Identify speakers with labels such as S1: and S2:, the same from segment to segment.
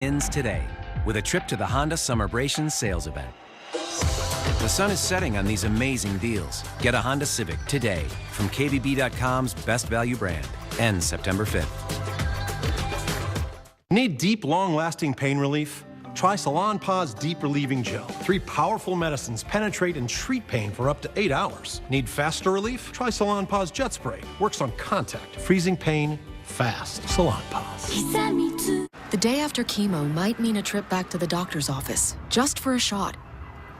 S1: Ends today with a trip to the Honda Summerbration sales event. The sun is setting on these amazing deals. Get a Honda Civic today from KBB.com's best value brand. Ends September 5th.
S2: Need deep, long-lasting pain relief? Try Salonpas Deep Relieving Gel. 3 powerful medicines penetrate and treat pain for up to 8 hours. Need faster relief? Try Salonpas Jet Spray. Works on contact, freezing pain fast. Salonpas.
S3: The day after chemo might mean a trip back to the doctor's office, just for a shot.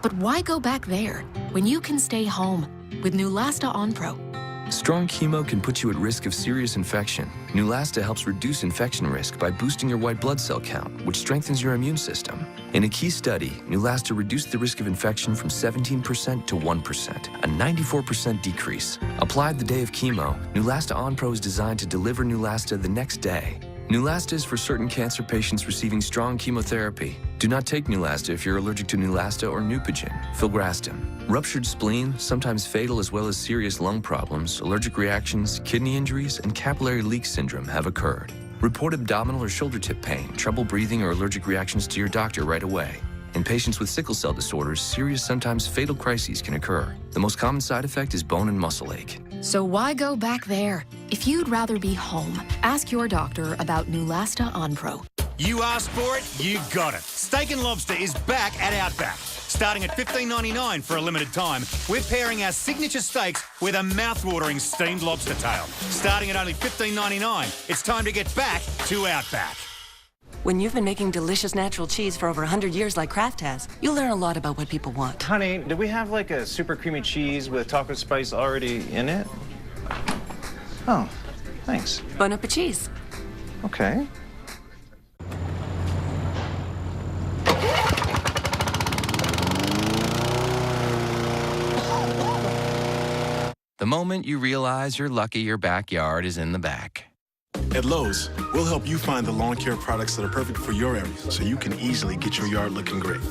S3: But why go back there when you can stay home with Neulasta Onpro?
S4: Strong chemo can put you at risk of serious infection. Neulasta helps reduce infection risk by boosting your white blood cell count, which strengthens your immune system. In a key study, Neulasta reduced the risk of infection from 17% to 1%, a 94% decrease. Applied the day of chemo, Neulasta Onpro is designed to deliver Neulasta the next day. Neulasta is for certain cancer patients receiving strong chemotherapy. Do not take Neulasta if you're allergic to Neulasta or Neupogen, filgrastim. Ruptured spleen, sometimes fatal as well as serious lung problems, allergic reactions, kidney injuries, and capillary leak syndrome have occurred. Report abdominal or shoulder tip pain, trouble breathing, or allergic reactions to your doctor right away. In patients with sickle cell disorders, serious, sometimes fatal crises can occur. The most common side effect is bone and muscle ache.
S3: So why go back there? If you'd rather be home, ask your doctor about Neulasta Onpro.
S5: You asked for it, you got it. Steak and Lobster is back at Outback. Starting at $15.99 for a limited time, we're pairing our signature steaks with a mouth-watering steamed lobster tail. Starting at only $15.99, it's time to get back to Outback.
S6: When you've been making delicious natural cheese for over 100 years like Kraft has, you'll learn a lot about what people want.
S7: Honey, do we have like a super creamy cheese with taco spice already in it? Oh, thanks.
S6: Bon appetit cheese.
S7: Okay.
S8: The moment you realize you're lucky your backyard is in the back.
S9: At Lowe's, we'll help you find the lawn care products that are perfect for your area so you can easily get your yard looking great.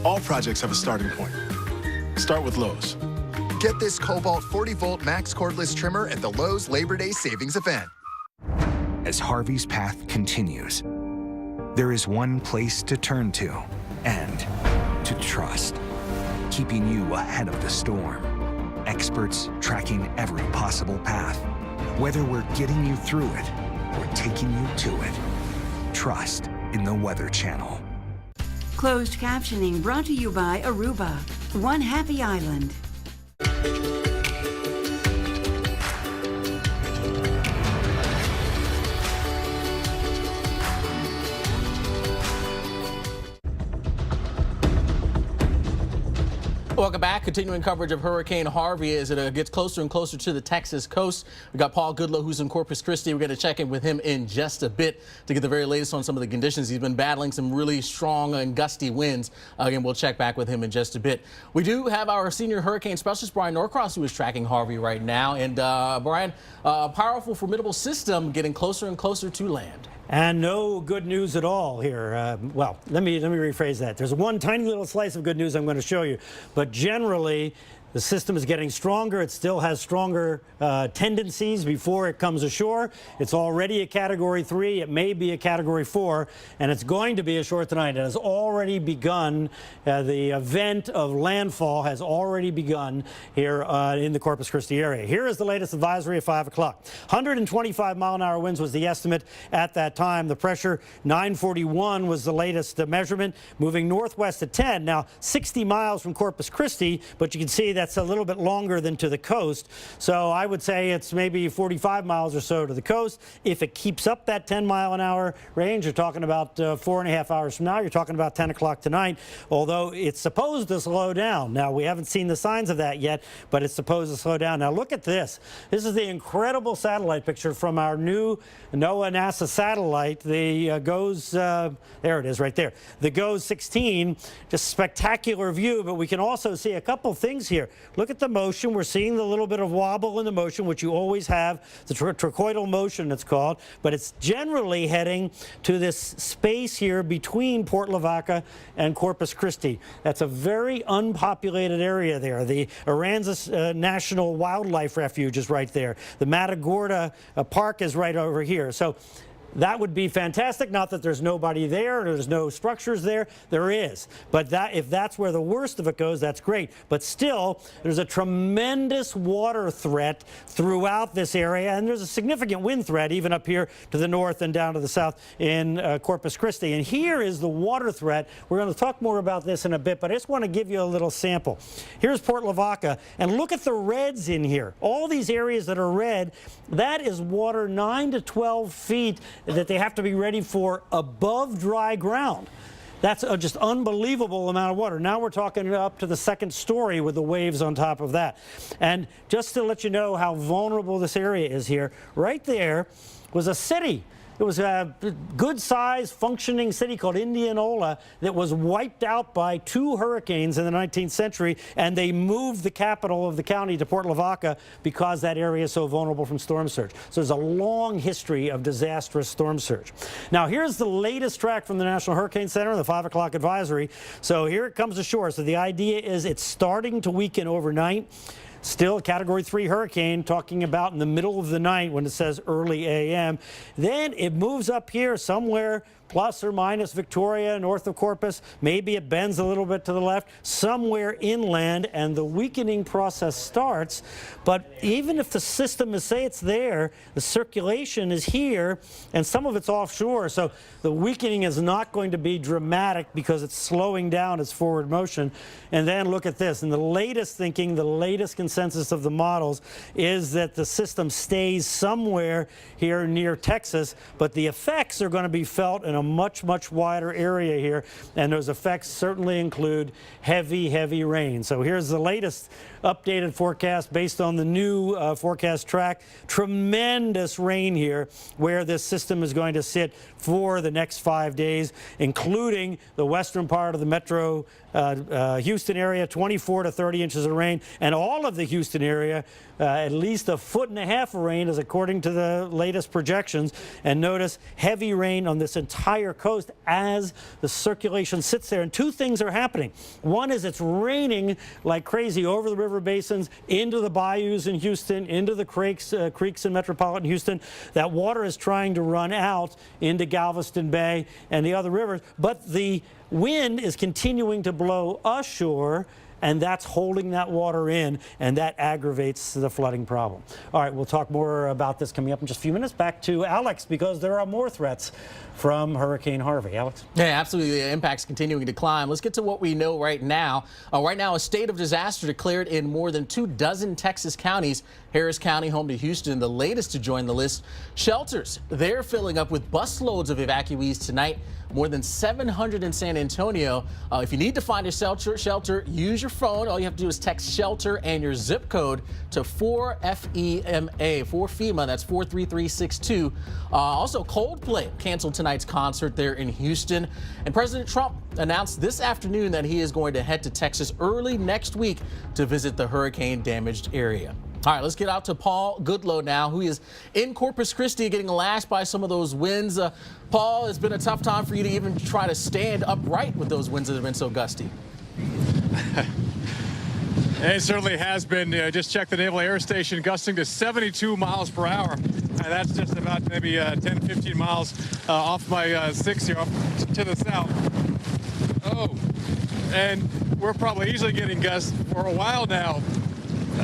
S9: All projects have a starting point. Start with Lowe's.
S10: Get this Cobalt 40-volt max cordless trimmer at the Lowe's Labor Day Savings Event.
S11: As Harvey's path continues, there is one place to turn to and to trust, keeping you ahead of the storm. Experts tracking every possible path, whether we're getting you through it or taking you to it. Trust in the Weather Channel.
S12: Closed captioning brought to you by Aruba, One Happy Island.
S13: Welcome back. Continuing coverage of Hurricane Harvey as it gets closer and closer to the Texas coast. We got Paul Goodlow, who's in Corpus Christi. We're going to check in with him in just a bit to get the very latest on some of the conditions. He's been battling some really strong and gusty winds. Again, we'll check back with him in just a bit. We do have our senior hurricane specialist, Brian Norcross, who is tracking Harvey right now. And Brian, powerful, formidable system getting closer and closer to land.
S14: And no good news at all here. Well, let me rephrase that. There's one tiny little slice of good news I'm going to show you. But generally, the system is getting stronger. It still has stronger tendencies before it comes ashore. It's already a Category 3. It may be a Category 4, and it's going to be ashore tonight. It has already begun. The event of landfall has already begun here in the Corpus Christi area. Here is the latest advisory at 5 o'clock. 125-mile-an-hour winds was the estimate at that time. The pressure, 941, was the latest measurement, moving northwest at 10. Now, 60 miles from Corpus Christi, but you can see that's a little bit longer than to the coast. So I would say it's maybe 45 miles or so to the coast. If it keeps up that 10-mile-an-hour range, you're talking about 4.5 hours from now. You're talking about 10 o'clock tonight, although it's supposed to slow down. Now, we haven't seen the signs of that yet, but it's supposed to slow down. Now, look at this. This is the incredible satellite picture from our new NOAA NASA satellite, the GOES, there it is right there, the GOES 16. Just spectacular view, but we can also see a couple things here. Look at the motion. We're seeing the little bit of wobble in the motion, which you always have, the trochoidal motion it's called, but it's generally heading to this space here between Port Lavaca and Corpus Christi. That's a very unpopulated area there. The Aransas National Wildlife Refuge is right there. The Matagorda Park is right over here. So that would be fantastic. Not that there's nobody there, there's no structures there. There is. But if that's where the worst of it goes, that's great. But still, there's a tremendous water threat throughout this area, and there's a significant wind threat even up here to the north and down to the south in Corpus Christi. And here is the water threat. We're going to talk more about this in a bit, but I just want to give you a little sample. Here's Port Lavaca, and look at the reds in here. All these areas that are red, that is water 9 to 12 feet that they have to be ready for above dry ground. That's a just unbelievable amount of water. Now we're talking up to the second story with the waves on top of that. And just to let you know how vulnerable this area is here, right there was a city. It was a good-sized, functioning city called Indianola that was wiped out by 2 hurricanes in the 19th century, and they moved the capital of the county to Port Lavaca because that area is so vulnerable from storm surge. So there's a long history of disastrous storm surge. Now, here's the latest track from the National Hurricane Center, the 5 o'clock advisory. So here it comes ashore. So the idea is it's starting to weaken overnight. Still a Category 3 hurricane, talking about in the middle of the night when it says early a.m. Then it moves up here somewhere plus or minus Victoria, north of Corpus. Maybe it bends a little bit to the left, somewhere inland, and the weakening process starts. But even if the system is, say it's there, the circulation is here, and some of it's offshore, so the weakening is not going to be dramatic because it's slowing down its forward motion. And then look at this. And the latest thinking, the latest consensus of the models is that the system stays somewhere here near Texas, but the effects are going to be felt in a much, much wider area here, and those effects certainly include heavy, heavy rain. So here's the latest updated forecast based on the new forecast track. Tremendous rain here where this system is going to sit for the next 5 days, including the western part of the metro Houston area, 24 to 30 inches of rain, and all of the Houston area, at least 1.5 feet of rain is according to the latest projections. And notice heavy rain on this entire coast as the circulation sits there. And 2 things are happening. One is it's raining like crazy over the river basins, into the bayous in Houston, into the creeks in metropolitan Houston. That water is trying to run out into Galveston Bay and the other rivers, but the wind is continuing to blow ashore, and that's holding that water in, and that aggravates the flooding problem. All right, we'll talk more about this coming up in just a few minutes. Back to Alex, because there are more threats from Hurricane Harvey. Alex?
S13: Yeah, absolutely. The impact's continuing to climb. Let's get to what we know right now. Right now, a state of disaster declared in more than 24 Texas counties. Harris County, home to Houston, the latest to join the list. Shelters, they're filling up with busloads of evacuees tonight. More than 700 in San Antonio. If you need to find a shelter, use your phone. All you have to do is text shelter and your zip code to 4FEMA, 4FEMA, that's 43362. Also, Coldplay canceled tonight's concert there in Houston. And President Trump announced this afternoon that he is going to head to Texas early next week to visit the hurricane-damaged area. All right, let's get out to Paul Goodloe now, who is in Corpus Christi getting lashed by some of those winds. Paul, it's been a tough time for you to even try to stand upright with those winds that have been so gusty.
S15: It certainly has been. Just check the Naval Air Station, gusting to 72 miles per hour. That's just about maybe 10, 15 miles off my 6 here, off to the south. Oh, and we're probably easily getting gusts for a while now.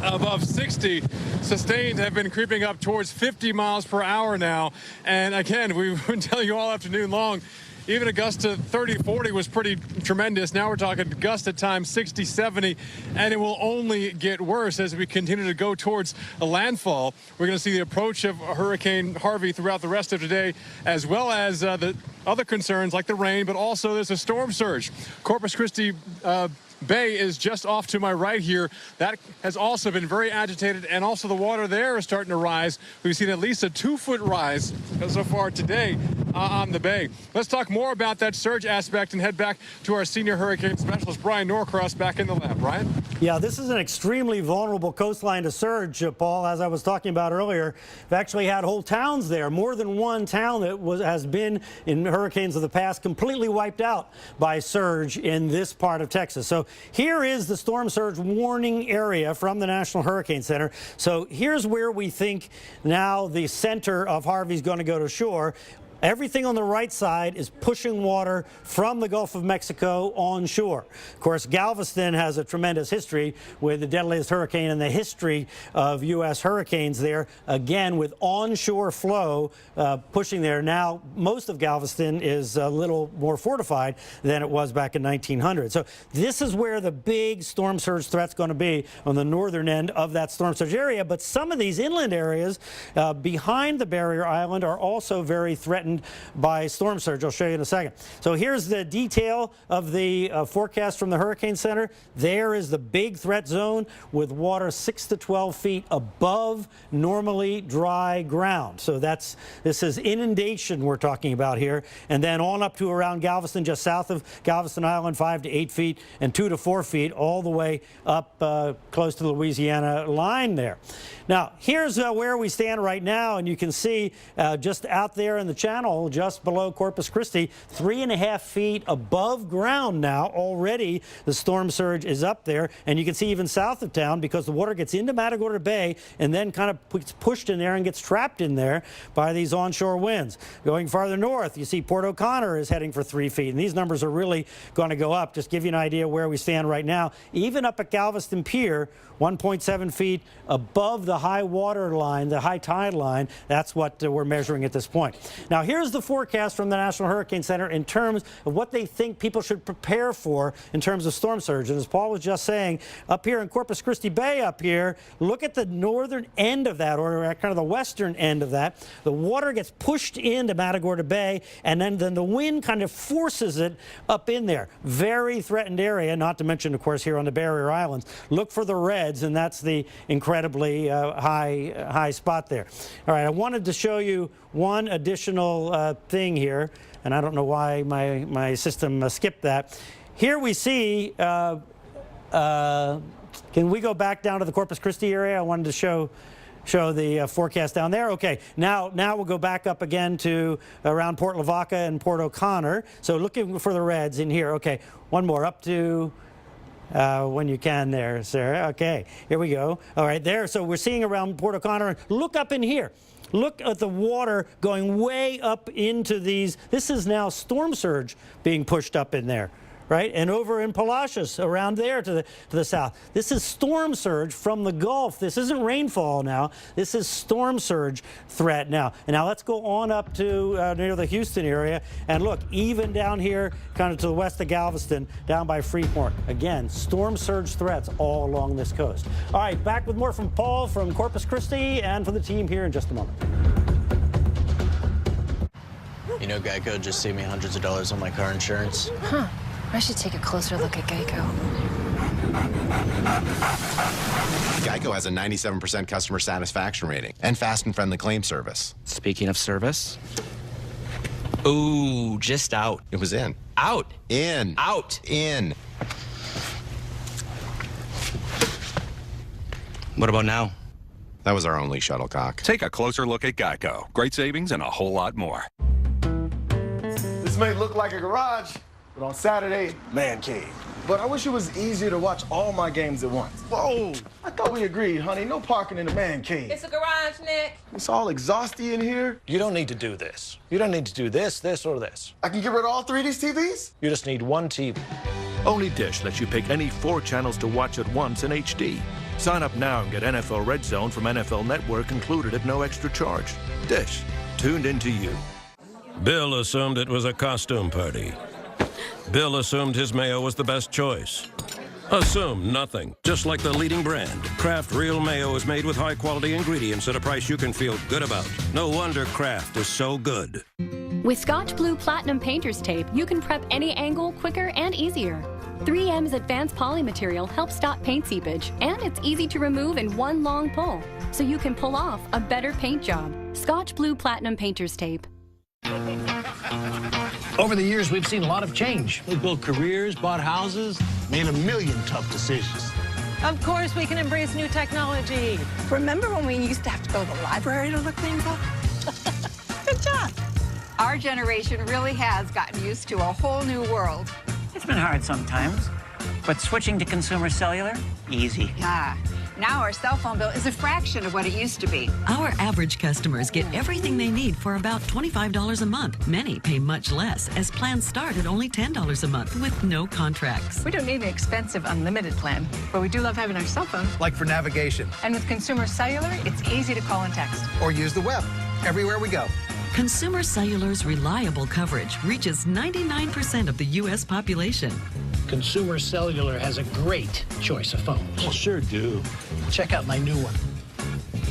S15: Above 60, sustained have been creeping up towards 50 miles per hour now. And again, we've been telling you all afternoon long, even a gust to 30, 40 was pretty tremendous. Now we're talking gust at times 60, 70, and it will only get worse as we continue to go towards a landfall. We're going to see the approach of Hurricane Harvey throughout the rest of today, as well as the other concerns like the rain, but also there's a storm surge. Corpus Christi Bay is just off to my right here. That has also been very agitated, and also the water there is starting to rise. We've seen at least a 2-foot rise so far today on the bay. Let's talk more about that surge aspect and head back to our senior hurricane specialist, Brian Norcross, back in the lab. Brian?
S14: Yeah, this is an extremely vulnerable coastline to surge, Paul, as I was talking about earlier. We've actually had whole towns there. More than one town that has been in hurricanes of the past completely wiped out by surge in this part of Texas. So here is the storm surge warning area from the National Hurricane Center. So here's where we think now the center of Harvey is going to go to shore. Everything on the right side is pushing water from the Gulf of Mexico onshore. Of course, Galveston has a tremendous history with the deadliest hurricane in the history of U.S. hurricanes there, again with onshore flow pushing there. Now, most of Galveston is a little more fortified than it was back in 1900. So this is where the big storm surge threat's going to be, on the northern end of that storm surge area. But some of these inland areas behind the barrier island are also very threatened by storm surge. I'll show you in a second. So here's the detail of the forecast from the Hurricane Center. There is the big threat zone with water 6 to 12 feet above normally dry ground. So this is inundation we're talking about here. And then on up to around Galveston, just south of Galveston Island, 5 to 8 feet and 2 to 4 feet, all the way up close to the Louisiana line there. Now, here's where we stand right now, and you can see just out there in the channel, just below Corpus Christi, 3.5 feet above ground now. Already the storm surge is up there, and you can see even south of town, because the water gets into Matagorda Bay and then kind of gets pushed in there and gets trapped in there by these onshore winds. Going farther north, you see Port O'Connor is heading for 3 feet, and these numbers are really going to go up. Just give you an idea where we stand right now. Even up at Galveston Pier, 1.7 feet above the high water line, the high tide line. That's what we're measuring at this point. Now, here's the forecast from the National Hurricane Center in terms of what they think people should prepare for in terms of storm surge. And as Paul was just saying, up here in Corpus Christi Bay up here, look at the northern end of that, or kind of the western end of that. The water gets pushed into Matagorda Bay, and then the wind kind of forces it up in there. Very threatened area, not to mention, of course, here on the barrier islands. Look for the reds, and that's the incredibly high spot there. All right, I wanted to show you one additional thing here, and I don't know why my system skipped that. Here we see, can we go back down to the Corpus Christi area? I wanted to show the forecast down there. Okay, now we'll go back up again to around Port Lavaca and Port O'Connor. So looking for the reds in here. Okay, one more up to when you can there, Sarah. Okay, here we go. All right, there. So we're seeing around Port O'Connor. Look up in here. Look at the water going way up into these. This is now storm surge being pushed up in there, right? And over in Palacios, around there to the south. This is storm surge from the Gulf. This isn't rainfall now. This is storm surge threat now. And now let's go on up to near the Houston area. And look, even down here, kind of to the west of Galveston, down by Freeport. Again, storm surge threats all along this coast. All right, back with more from Paul from Corpus Christi and from the team here in just a moment.
S16: You know, Geico just saved me hundreds of dollars on my car insurance.
S3: Huh. I should take a closer look at Geico.
S17: Geico has a 97% customer satisfaction rating and fast and friendly claim service.
S18: Speaking of service. Ooh, just out.
S17: It was in.
S18: Out.
S17: In.
S18: Out.
S17: In.
S18: What about now?
S17: That was our only shuttlecock.
S19: Take a closer look at Geico. Great savings and a whole lot more.
S20: This may look like a garage, but on Saturday, man cave. But I wish it was easier to watch all my games at once. Whoa, I thought we agreed, honey. No parking in the man cave.
S21: It's a garage, Nick.
S20: It's all exhausty in here.
S22: You don't need to do this. You don't need to do this, this, or this.
S20: I can get rid of all three of these TVs?
S22: You just need one TV.
S23: Only Dish lets you pick any 4 channels to watch at once in HD. Sign up now and get NFL Red Zone from NFL Network included at no extra charge. Dish, tuned into you.
S24: Bill assumed it was a costume party. Bill assumed his mayo was the best choice. Assume nothing. Just like the leading brand, Kraft Real Mayo is made with high-quality ingredients at a price you can feel good about. No wonder Kraft is so good.
S25: With Scotch Blue Platinum Painter's Tape, you can prep any angle quicker and easier. 3M's advanced poly material helps stop paint seepage, and it's easy to remove in one long pull, so you can pull off a better paint job. Scotch Blue Platinum Painter's Tape.
S22: Over the years, we've seen a lot of change. We've built careers, bought houses,
S20: made a million tough decisions.
S1: Of course, we can embrace new technology.
S2: Remember when we used to have to go to the library to look things up? Good job.
S4: Our generation really has gotten used to a whole new world.
S5: It's been hard sometimes, but switching to consumer cellular, easy.
S4: Yeah. Now our cell phone bill is a fraction of what it used to be.
S21: Our average customers get everything they need for about $25 a month. Many pay much less, as plans start at only $10 a month with no contracts.
S4: We don't need an expensive unlimited plan, but we do love having our cell phone.
S26: Like for navigation.
S4: And with Consumer Cellular, it's easy to call and text.
S26: Or use the web everywhere we go.
S21: Consumer Cellular's reliable coverage reaches 99% of the U.S. population.
S22: Consumer Cellular has a great choice of phones.
S23: Well, sure do.
S22: Check out my new one.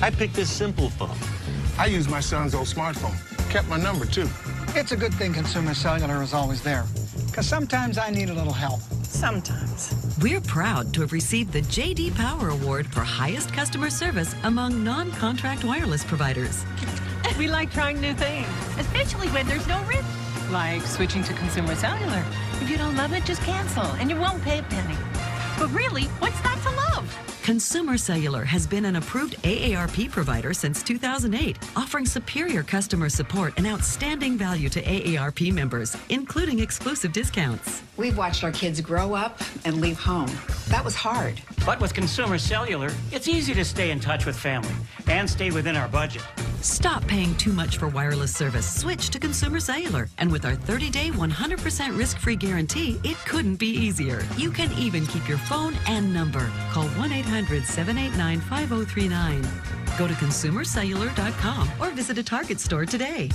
S23: I picked this simple phone.
S9: I use my son's old smartphone. Kept my number, too.
S27: It's a good thing Consumer Cellular is always there, because sometimes I need a little help. Sometimes.
S21: We're proud to have received the J.D. Power Award for highest customer service among non-contract wireless providers.
S1: We like trying new things, especially when there's no risk. Like switching to Consumer Cellular. If you don't love it, just cancel, and you won't pay a penny. But really, what's not to love?
S21: Consumer Cellular has been an approved AARP provider since 2008, offering superior customer support and outstanding value to AARP members, including exclusive discounts.
S4: We've watched our kids grow up and leave home. That was hard.
S5: But with Consumer Cellular, it's easy to stay in touch with family and stay within our budget.
S21: Stop paying too much for wireless service. Switch to Consumer Cellular. And with our 30-day, 100% risk-free guarantee, it couldn't be easier. You can even keep your phone and number. Call 1-800-789-5039. Go to consumercellular.com or visit a Target store today.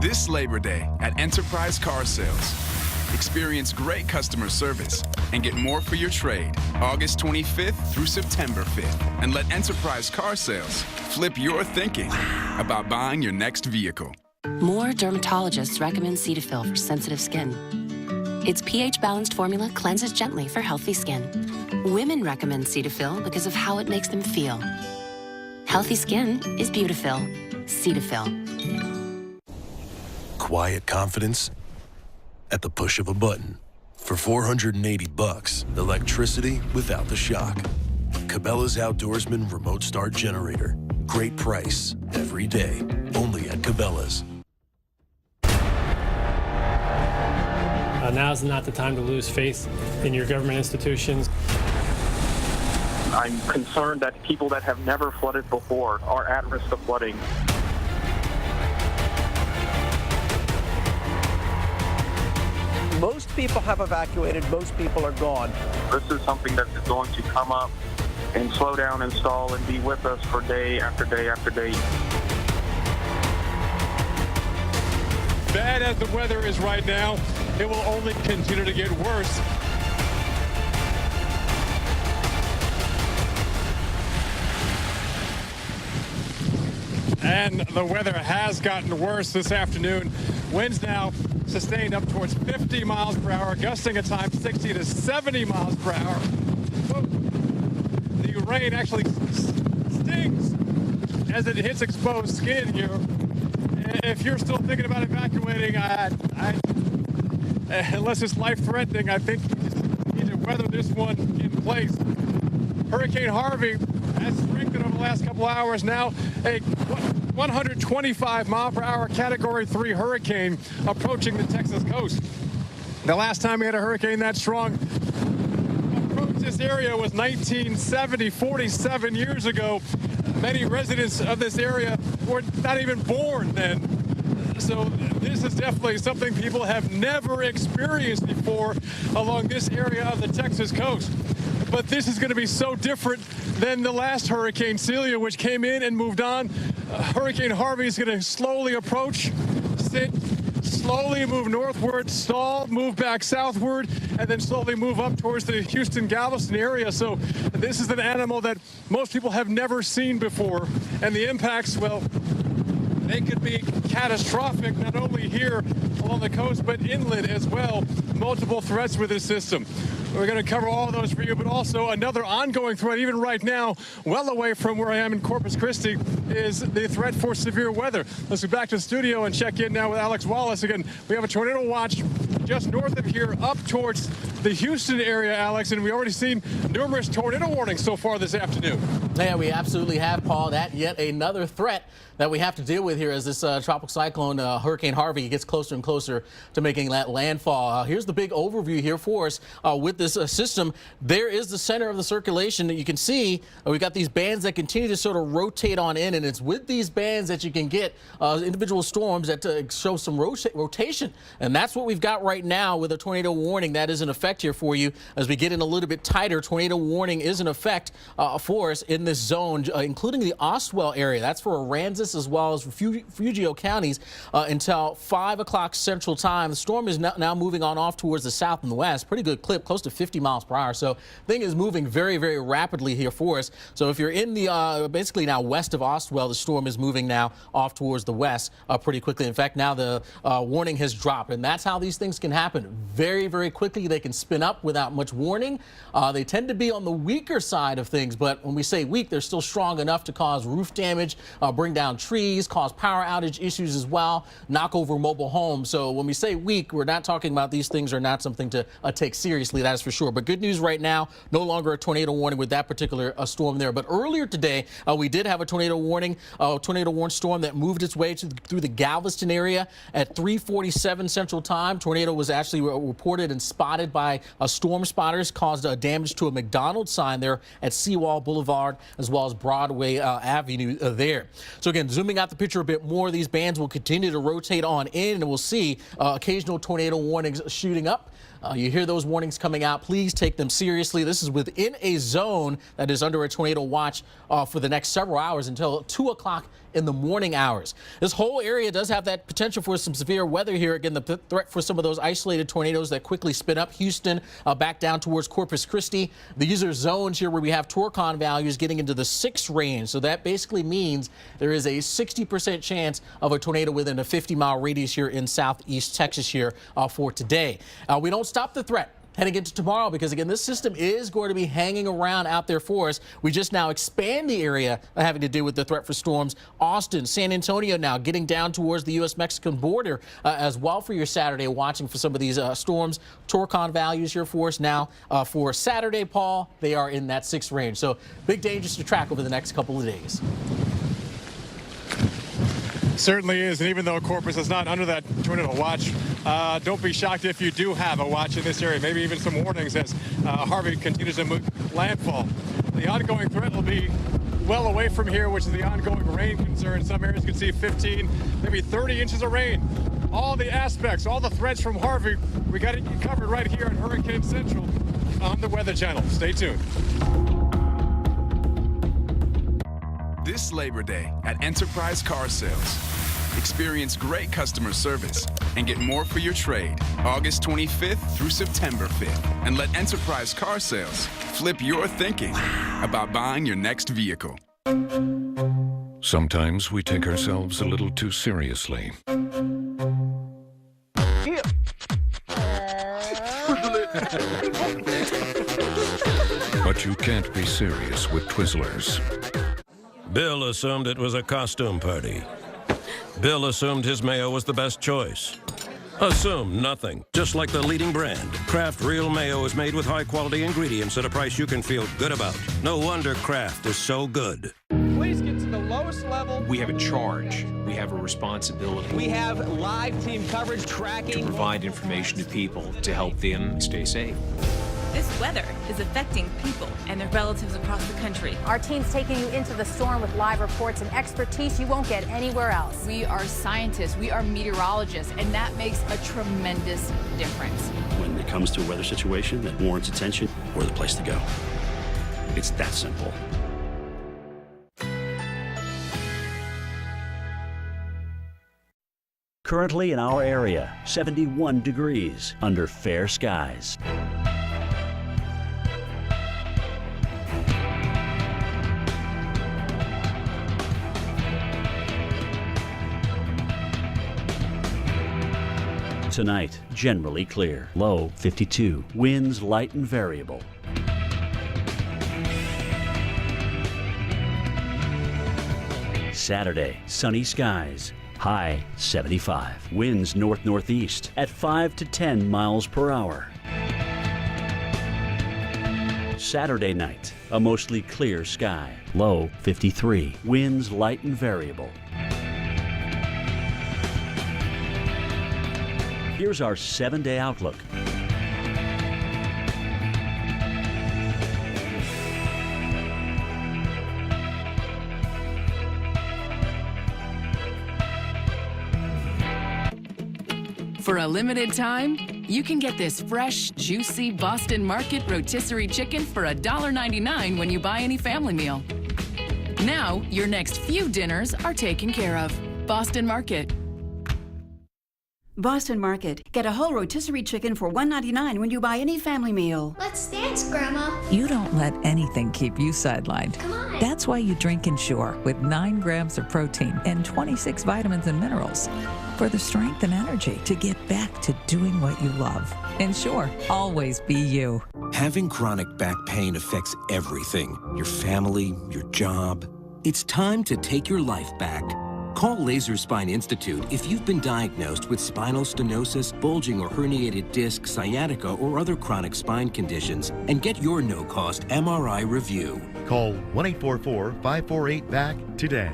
S28: This Labor Day at Enterprise Car Sales. Experience great customer service and get more for your trade August 25th through September 5th. And let Enterprise Car Sales flip your thinking about buying your next vehicle.
S29: More dermatologists recommend Cetaphil for sensitive skin. Its pH-balanced formula cleanses gently for healthy skin. Women recommend Cetaphil because of how it makes them feel. Healthy skin is beautiful. Cetaphil.
S23: Quiet confidence at the push of a button. For $480, electricity without the shock. Cabela's Outdoorsman Remote Start Generator. Great price every day. Only at Cabela's.
S30: Now's not the time to lose faith in your government institutions.
S31: I'm concerned that people that have never flooded before are at risk of flooding.
S32: Most people have evacuated. Most people are gone.
S31: This is something that is going to come up and slow down and stall and be with us for day after day after day.
S15: Bad as the weather is right now, it will only continue to get worse. And the weather has gotten worse this afternoon. Winds now sustained up towards 50 miles per hour, gusting at times 60 to 70 miles per hour. Whoa. The rain actually stings as it hits exposed skin here. If you're still thinking about evacuating, unless it's life-threatening, I think you just need to weather this one in place. Hurricane Harvey has strengthened over the last couple hours. Now a 125-mile-per-hour Category 3 hurricane approaching the Texas coast. The last time we had a hurricane that strong approach this area was 1970, 47 years ago. Many residents of this area were not even born then. So this is definitely something people have never experienced before along this area of the Texas coast. But this is going to be so different than the last hurricane, Celia, which came in and moved on. Hurricane Harvey is going to slowly approach, sit, slowly move northward, stall, move back southward, and then slowly move up towards the Houston-Galveston area. So this is an animal that most people have never seen before. And the impacts, well, they could be catastrophic, not only here along the coast, but inland as well. Multiple threats with this system. We're going to cover all of those for you, but also another ongoing threat, even right now, well away from where I am in Corpus Christi, is the threat for severe weather. Let's go back to the studio and check in now with Alex Wallace. Again, we have a tornado watch just north of here, up towards the Houston area, Alex, and we already seen numerous tornado warnings so far this afternoon.
S3: Yeah, we absolutely have, Paul. That yet another threat that we have to deal with here as this tropical cyclone, Hurricane Harvey, gets closer and closer to making that landfall. Here's the big overview here for us with this system. There is the center of the circulation that you can see. We've got these bands that continue to sort of rotate on in, and it's with these bands that you can get individual storms that show some rotation. And that's what we've got right now with a tornado warning that is in effect here for you. As we get in a little bit tighter, tornado warning is in effect for us in this zone, including the Ostwell area. That's for Aransas as well as Refugio counties until 5 o'clock Central Time. The storm is now moving on off towards the south and the west. Pretty good clip, close to 50 miles per hour. So thing is moving very, very rapidly here for us. So if you're in the basically now west of Ostwell, the storm is moving now off towards the west pretty quickly. In fact, now the warning has dropped, and that's how these things can happen very, very quickly. They can spin up without much warning. They tend to be on the weaker side of things, but when we say weak, they're still strong enough to cause roof damage, bring down trees, cause power outage issues as well, knock over mobile homes. So when we say weak, we're not talking about these things are not something to take seriously, that's for sure. But good news right now, no longer a tornado warning with that particular storm there. But earlier today, we did have a tornado warning storm that moved its way through the Galveston area at 3:47 Central Time. Tornado was actually reported and spotted by storm spotters, caused damage to a McDonald's sign there at Seawall Boulevard as well as Broadway Avenue there. So again, zooming out the picture a bit more, these bands will continue to rotate on in, and we'll see occasional tornado warnings shooting up. You hear those warnings coming out. Please take them seriously. This is within a zone that is under a tornado watch for the next several hours until 2 o'clock in the morning hours. This whole area does have that potential for some severe weather here. Again, the threat for some of those isolated tornadoes that quickly spin up Houston back down towards Corpus Christi. These are zones here where we have Torcon values getting into the 6 range. So that basically means there is a 60% chance of a tornado within a 50-mile radius here in southeast Texas here for today. We don't stop the threat heading into tomorrow because, again, this system is going to be hanging around out there for us. We just now expand the area having to do with the threat for storms. Austin, San Antonio now getting down towards the U.S.-Mexican border as well for your Saturday, watching for some of these storms. Torcon values here for us now for Saturday, Paul, they are in that 6 range. So big dangers to track over the next couple of days.
S15: Certainly is, and even though Corpus is not under that tornado watch, don't be shocked if you do have a watch in this area, maybe even some warnings as Harvey continues to move landfall. The ongoing threat will be well away from here, which is the ongoing rain concern. Some areas can see 15, maybe 30 inches of rain. All the aspects, all the threats from Harvey, we got it covered right here on Hurricane Central on the Weather Channel. Stay tuned.
S28: This Labor Day at Enterprise Car Sales. Experience great customer service and get more for your trade August 25th through September 5th. And let Enterprise Car Sales flip your thinking about buying your next vehicle.
S24: Sometimes we take ourselves a little too seriously. But you can't be serious with Twizzlers. Bill assumed it was a costume party. Bill assumed his mayo was the best choice. Assume nothing. Just like the leading brand, Kraft Real Mayo is made with high-quality ingredients at a price you can feel good about. No wonder Kraft is so good.
S6: Please get to the lowest level.
S7: We have a charge. We have a responsibility.
S6: We have live team coverage tracking.
S7: To provide information to people to help them stay safe.
S8: This weather is affecting people and their relatives across the country.
S10: Our team's taking you into the storm with live reports and expertise you won't get anywhere else.
S8: We are scientists, we are meteorologists, and that makes a tremendous difference.
S11: When it comes to a weather situation that warrants attention, we're the place to go. It's that simple.
S12: Currently in our area, 71 degrees under fair skies. Tonight, generally clear. Low 52. Winds light and variable. Saturday, sunny skies. High 75. Winds north-northeast at 5 to 10 miles per hour. Saturday night, a mostly clear sky. Low 53. Winds light and variable. Here's our 7-day outlook.
S8: For a limited time, you can get this fresh, juicy Boston Market rotisserie chicken for $1.99 when you buy any family meal. Now, your next few dinners are taken care of. Boston Market.
S2: Boston Market. Get a whole rotisserie chicken for $1.99 when you buy any family meal.
S9: Let's dance, Grandma.
S13: You don't let anything keep you sidelined.
S9: Come on.
S13: That's why you drink Ensure with 9 grams of protein and 26 vitamins and minerals for the strength and energy to get back to doing what you love. Ensure, always be you.
S14: Having chronic back pain affects everything. Your family, your job. It's time to take your life back. Call Laser Spine Institute if you've been diagnosed with spinal stenosis, bulging or herniated disc, sciatica, or other chronic spine conditions, and get your no-cost MRI review.
S16: Call 1-844-548-BACK today.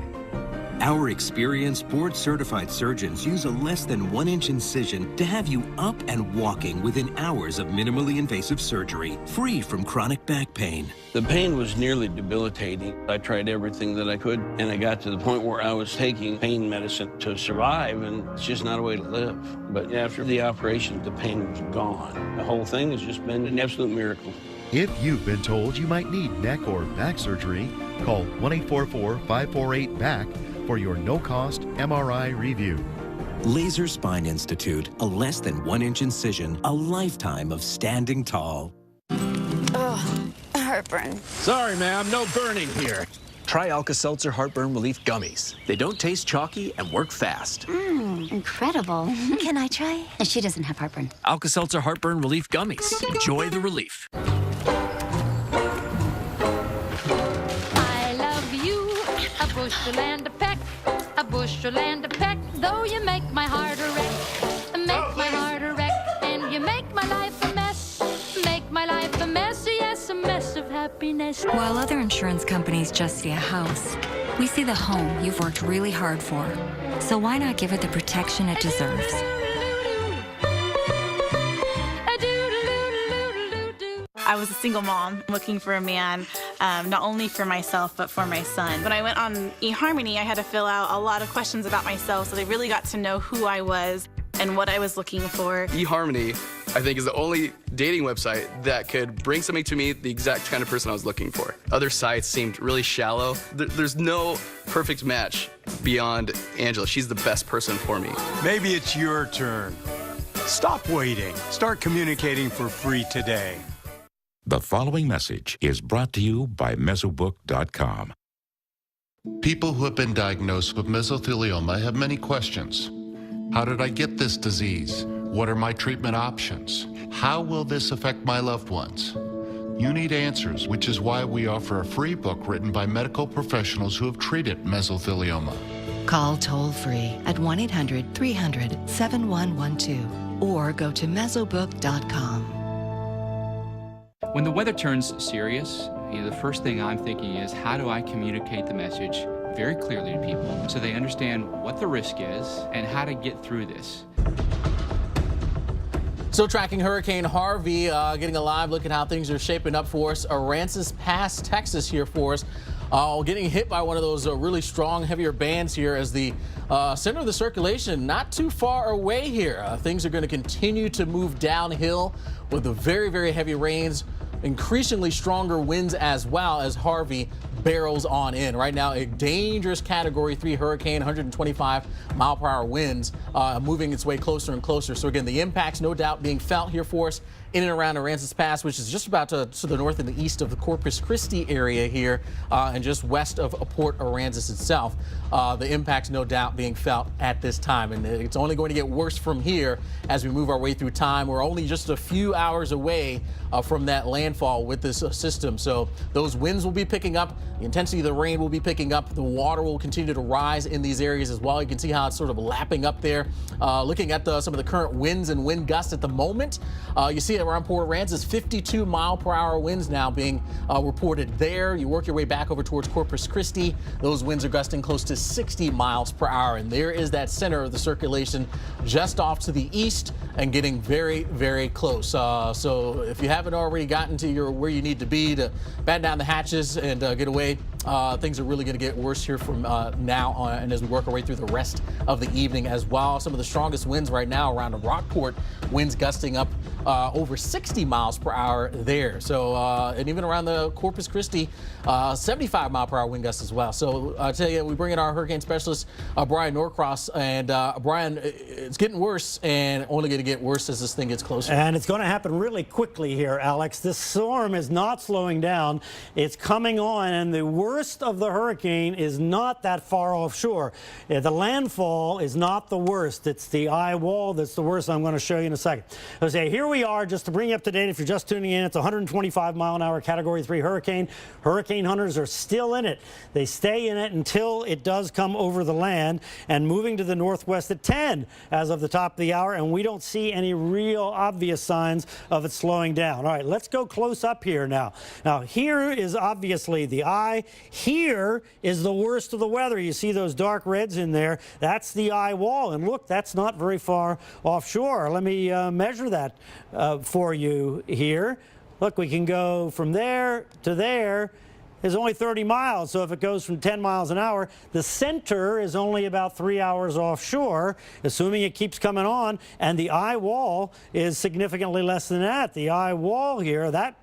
S14: Our experienced, board-certified surgeons use a less than 1-inch incision to have you up and walking within hours of minimally invasive surgery, free from chronic back pain.
S17: The pain was nearly debilitating. I tried everything that I could, and I got to the point where I was taking pain medicine to survive, and it's just not a way to live. But after the operation, the pain was gone. The whole thing has just been an absolute miracle.
S16: If you've been told you might need neck or back surgery, call 1-844-548-BACK for your no-cost MRI review.
S14: Laser Spine Institute, a less than 1-inch incision, a lifetime of standing tall.
S9: Ugh, heartburn.
S18: Sorry, ma'am, no burning here. Try Alka-Seltzer Heartburn Relief Gummies. They don't taste chalky and work fast.
S9: Incredible. Can I try? She doesn't have heartburn.
S18: Alka-Seltzer Heartburn Relief Gummies. Enjoy the relief.
S9: I love you, a bushel and a peck, a bushel and a peck, though you make my heart a wreck, make my heart a wreck, and you make my life a mess, make my life a mess, yes, a mess of happiness.
S19: While other insurance companies just see a house, we see the home you've worked really hard for. So why not give it the protection it deserves?
S20: I was a single mom looking for a man, not only for myself, but for my son. When I went on eHarmony, I had to fill out a lot of questions about myself, so they really got to know who I was and what I was looking for.
S22: eHarmony, I think, is the only dating website that could bring something to me, the exact kind of person I was looking for. Other sites seemed really shallow. There's no perfect match beyond Angela. She's the best person for me.
S25: Maybe it's your turn. Stop waiting. Start communicating for free today.
S26: The following message is brought to you by Mesobook.com.
S33: People who have been diagnosed with mesothelioma have many questions. How did I get this disease? What are my treatment options? How will this affect my loved ones? You need answers, which is why we offer a free book written by medical professionals who have treated mesothelioma.
S34: Call toll-free at 1-800-300-7112 or go to Mesobook.com.
S35: When the weather turns serious, the first thing I'm thinking is, how do I communicate the message very clearly to people so they understand what the risk is and how to get through this?
S3: Still tracking Hurricane Harvey, getting a live look at how things are shaping up for us. Aransas Pass, Texas here for us. Getting hit by one of those really strong, heavier bands here as the center of the circulation not too far away here. Things are going to continue to move downhill with the very, very heavy rains, increasingly stronger winds as well as Harvey barrels on in. Right now, a dangerous Category 3 hurricane, 125-mile-per-hour winds, moving its way closer and closer. So again, the impacts no doubt being felt here for us in and around Aransas Pass, which is just about to the north and the east of the Corpus Christi area here, and just west of Port Aransas itself. The impacts no doubt being felt at this time, and it's only going to get worse from here as we move our way through time. We're only just a few hours away from that landfall with this system, so those winds will be picking up. The intensity of the rain will be picking up. The water will continue to rise in these areas as well. You can see how it's sort of lapping up there. Looking at some of the current winds and wind gusts at the moment, you see around Port Aransas, 52-mile-per-hour winds now being reported there. You work your way back over towards Corpus Christi. Those winds are gusting close to 60 miles per hour. And there is that center of the circulation just off to the east and getting very, very close. So if you haven't already gotten to where you need to be to batten down the hatches and get away, things are really going to get worse here from now on, and as we work our way through the rest of the evening as well. Some of the strongest winds right now around Rockport, winds gusting up over 60 miles per hour there. So, and even around the Corpus Christi, 75-mile-per-hour wind gusts as well. So I tell you, we bring in our hurricane specialist, Brian Norcross, and Brian, it's getting worse and only going to get worse as this thing gets closer.
S1: And it's going to happen really quickly here, Alex. This storm is not slowing down. It's coming on, and the worst of the hurricane is not that far offshore. The landfall is not the worst. It's the eye wall that's the worst. I'm going to show you in a second. Okay, here we are, just to bring you up to date. If you're just tuning in, it's a 125-mile-an-hour Category 3 hurricane. Hurricane hunters are still in it. They stay in it until it does come over the land and moving to the northwest at 10 as of the top of the hour, and we don't see any real obvious signs of it slowing down. All right, let's go close up here now. Now, here is obviously the eye. Here is the worst of the weather. You see those dark reds in there. That's the eye wall, and look, that's not very far offshore. Let me measure that for you here. Look, we can go from there to there. Is only 30 miles, so if it goes from 10 miles an hour, the center is only about 3 hours offshore, assuming it keeps coming on, and the eye wall is significantly less than that. The eye wall here, that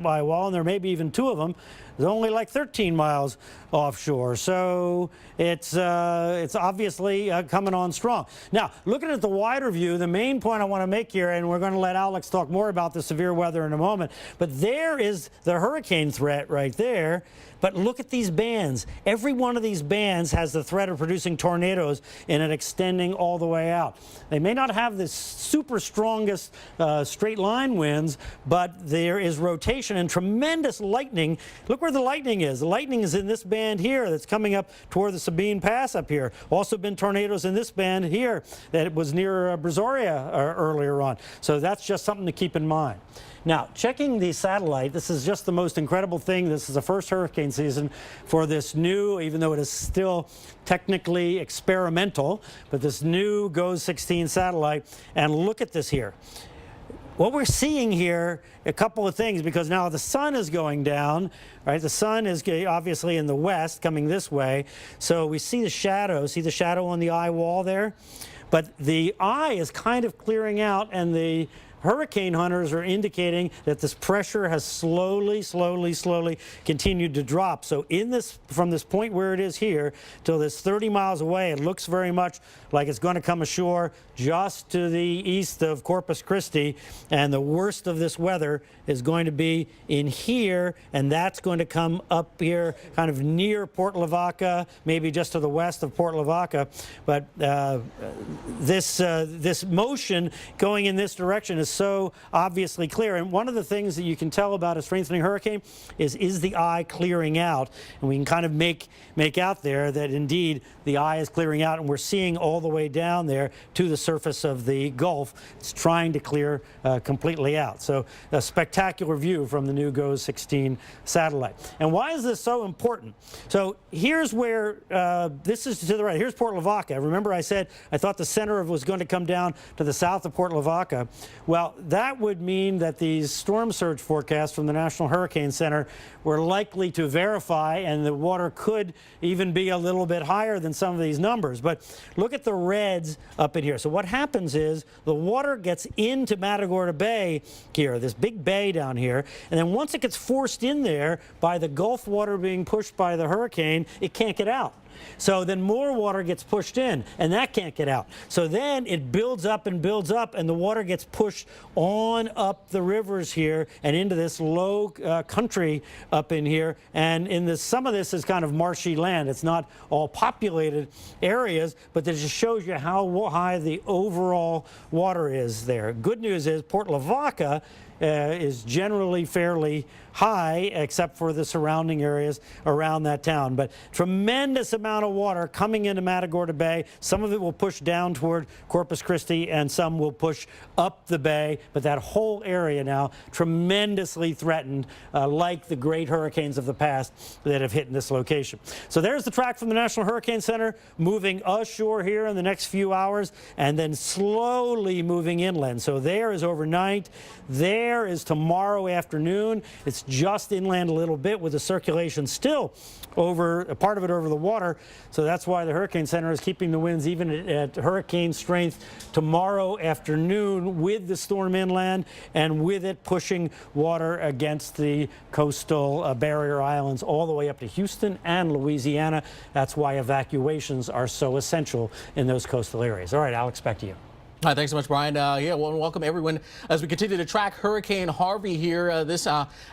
S1: eye wall, and there may be even two of them, is only like 13 miles offshore. So it's obviously coming on strong. Now, looking at the wider view, the main point I want to make here, and we're going to let Alex talk more about the severe weather in a moment, but there is the hurricane threat right there. But look at these bands. Every one of these bands has the threat of producing tornadoes in it extending all the way out. They may not have the super strongest straight line winds, but there is rotation and tremendous lightning. Look where the lightning is. The lightning is in this band here that's coming up toward the Sabine Pass up here. Also been tornadoes in this band here that was near Brazoria earlier on. So that's just something to keep in mind. Now, checking the satellite, this is just the most incredible thing. This is the first hurricane season for this new, even though it is still technically experimental, but this new GOES 16 satellite. And look at this here. What we're seeing here, a couple of things, because now the sun is going down, right? The sun is obviously in the west, coming this way. So we see the shadow on the eye wall there? But the eye is kind of clearing out, and the hurricane hunters are indicating that this pressure has slowly continued to drop. So from this point where it is here till this 30 miles away, it looks very much like it's going to come ashore just to the east of Corpus Christi, and the worst of this weather is going to be in here, and that's going to come up here kind of near Port Lavaca, maybe just to the west of Port Lavaca. But this motion going in this direction is so obviously clear. And one of the things that you can tell about a strengthening hurricane is the eye clearing out. And we can kind of make out there that indeed the eye is clearing out, and we're seeing all the way down there to the surface of the Gulf. It's trying to clear completely out. So a spectacular view from the new GOES 16 satellite. And why is this so important? So here's where, this is to the right. Here's Port Lavaca. Remember I said I thought the center was going to come down to the south of Port Lavaca. Well, that would mean that these storm surge forecasts from the National Hurricane Center were likely to verify, and the water could even be a little bit higher than some of these numbers. But look at the reds up in here. So what happens is the water gets into Matagorda Bay here, this big bay down here, and then once it gets forced in there by the Gulf water being pushed by the hurricane, it can't get out. So then more water gets pushed in, and that can't get out. So then it builds up, and the water gets pushed on up the rivers here and into this low country up in here. And in this, some of this is kind of marshy land. It's not all populated areas, but that just shows you how high the overall water is there. Good news is Port Lavaca is generally fairly high, except for the surrounding areas around that town. But tremendous amount of water coming into Matagorda Bay. Some of it will push down toward Corpus Christi, and some will push up the bay. But that whole area now tremendously threatened, like the great hurricanes of the past that have hit in this location. So there's the track from the National Hurricane Center, moving ashore here in the next few hours, and then slowly moving inland. So there is overnight. There is tomorrow afternoon. It's just inland a little bit with the circulation still over, a part of it over the water. So that's why the Hurricane Center is keeping the winds even at hurricane strength tomorrow afternoon with the storm inland and with it pushing water against the coastal barrier islands all the way up to Houston and Louisiana. That's why evacuations are so essential in those coastal areas. All right, Alex, back to you.
S3: All right, thanks so much, Brian. Yeah, well, welcome everyone as we continue to track Hurricane Harvey here this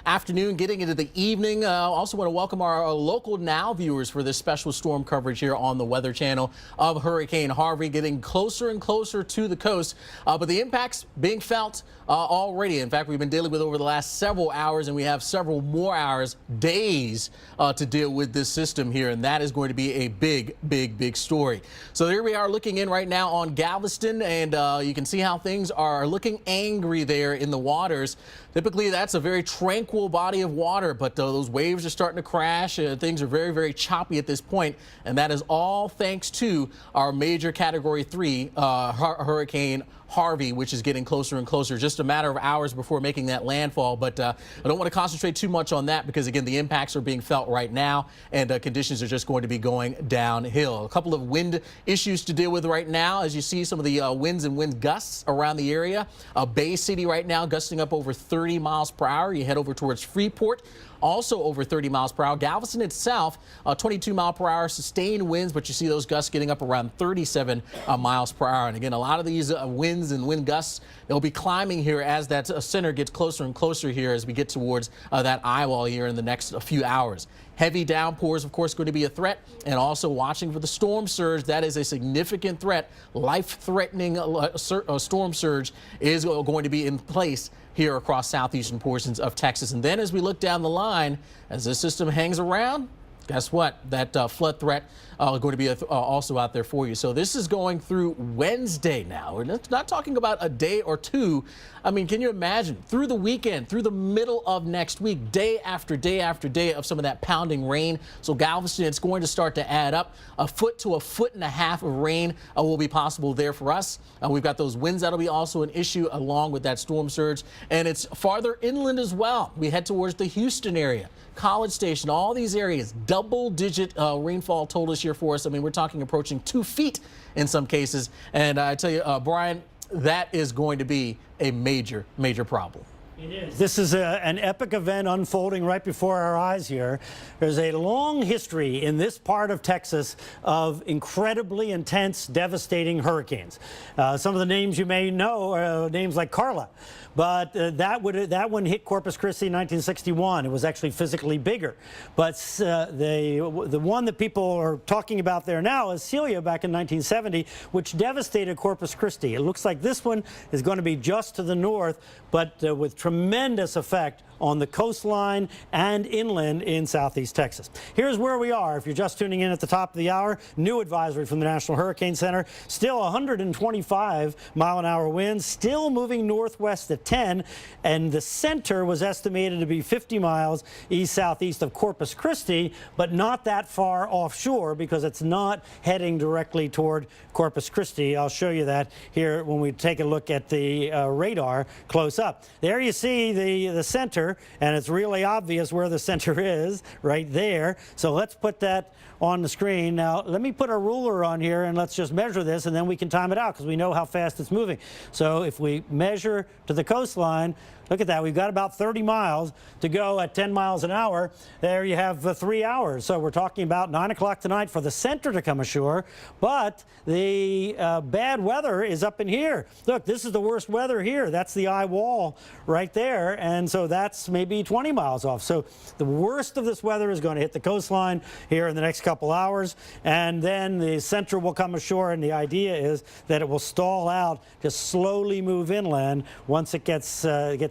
S3: afternoon, getting into the evening. Also want to welcome our local Now viewers for this special storm coverage here on the Weather Channel of Hurricane Harvey, getting closer and closer to the coast. But the impacts being felt already. In fact, we've been dealing with over the last several hours, and we have several more hours, days to deal with this system here, and that is going to be a big story. So here we are looking in right now on Galveston, and you can see how things are looking angry there in the waters. Typically, that's a very tranquil body of water, but those waves are starting to crash. Things are very choppy at this point, and that is all thanks to our major Category 3 Hurricane Harvey, which is getting closer and closer, just a matter of hours before making that landfall. But I don't want to concentrate too much on that because, again, the impacts are being felt right now, and conditions are just going to be going downhill. A couple of wind issues to deal with right now, as you see some of the winds and wind gusts around the area. Bay City right now gusting up over 30 miles per hour. You head over towards Freeport, also over 30 miles per hour. Galveston itself, 22 mile per hour sustained winds, but you see those gusts getting up around 37 miles per hour. And again, a lot of these winds and wind gusts, they'll be climbing here as that center gets closer and closer here as we get towards that eyewall here in the next few hours. Heavy downpours, of course, going to be a threat, and also watching for the storm surge. That is a significant threat. Life-threatening storm surge is going to be in place here across southeastern portions of Texas. And then as we look down the line, as this system hangs around, guess what? That flood threat going to be also out there for you. So this is going through Wednesday now. We're not talking about a day or two. I mean, can you imagine through the weekend, through the middle of next week, day after day after day of some of that pounding rain. So Galveston, it's going to start to add up. A foot to a foot and a half of rain will be possible there for us. We've got those winds that'll be also an issue along with that storm surge. And it's farther inland as well. We head towards the Houston area, College Station, all these areas, double-digit rainfall total this year for us. I mean, we're talking approaching 2 feet in some cases. And I tell you, Brian, that is going to be a major problem.
S1: It is. This is an epic event unfolding right before our eyes here. There's a long history in this part of Texas of incredibly intense, devastating hurricanes. Some of the names you may know are names like Carla. But that one hit Corpus Christi in 1961. It was actually physically bigger. But the one that people are talking about there now is Celia back in 1970, which devastated Corpus Christi. It looks like this one is going to be just to the north, but with tremendous effect on the coastline and inland in southeast Texas. Here's where we are. If you're just tuning in at the top of the hour, new advisory from the National Hurricane Center. Still 125 mile an hour winds, still moving northwest at 10, and the center was estimated to be 50 miles east-southeast of Corpus Christi, but not that far offshore because it's not heading directly toward Corpus Christi. I'll show you that here when we take a look at the radar close up. There you see the center. center, and it's really obvious where the center is, right there. So let's put that on the screen. Now, let me put a ruler on here, and let's just measure this, and then we can time it out because we know how fast it's moving. So if we measure to the coastline, look at that. We've got about 30 miles to go at 10 miles an hour. There you have 3 hours. So we're talking about 9 o'clock tonight for the center to come ashore. But the bad weather is up in here. Look, this is the worst weather here. That's the eye wall right there. And so that's maybe 20 miles off. So the worst of this weather is going to hit the coastline here in the next couple hours. And then the center will come ashore. And the idea is that it will stall out, just slowly move inland once it gets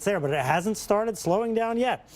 S1: there, but it hasn't started slowing down yet.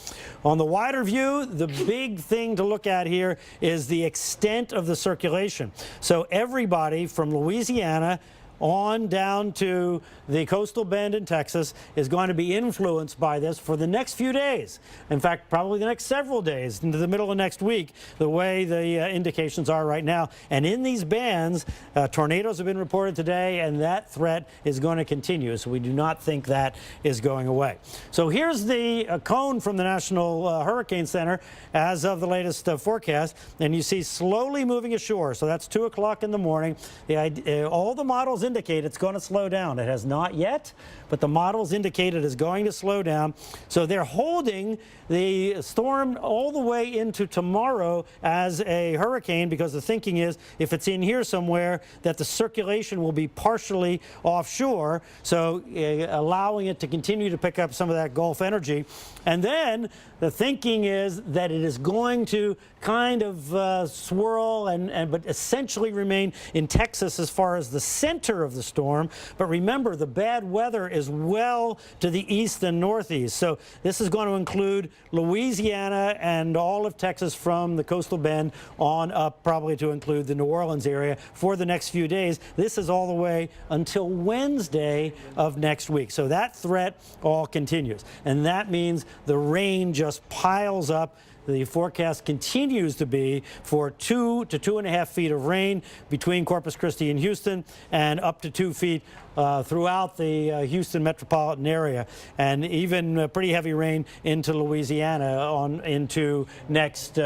S1: On the wider view, the big thing to look at here is the extent of the circulation. So everybody from Louisiana on down to the coastal bend in Texas is going to be influenced by this for the next few days. In fact, probably the next several days into the middle of next week, the way the indications are right now. And in these bands, tornadoes have been reported today, and that threat is going to continue. So we do not think that is going away. So here's the cone from the National Hurricane Center as of the latest forecast, and you see slowly moving ashore. So that's 2 o'clock in the morning. All the models indicate it's going to slow down. It has not yet, but the models indicate it is going to slow down. So they're holding the storm all the way into tomorrow as a hurricane, because the thinking is if it's in here somewhere that the circulation will be partially offshore, so allowing it to continue to pick up some of that Gulf energy. And then the thinking is that it is going to kind of swirl but essentially remain in Texas as far as the center of the storm. But remember, the bad weather is well to the east and northeast. So this is going to include Louisiana and all of Texas from the coastal bend on up, probably to include the New Orleans area for the next few days. This is all the way until Wednesday of next week. So that threat all continues. And that means the rain just piles up. The forecast continues to be for 2 to 2.5 feet of rain between Corpus Christi and Houston, and up to 2 feet throughout the Houston metropolitan area, and even pretty heavy rain into Louisiana into next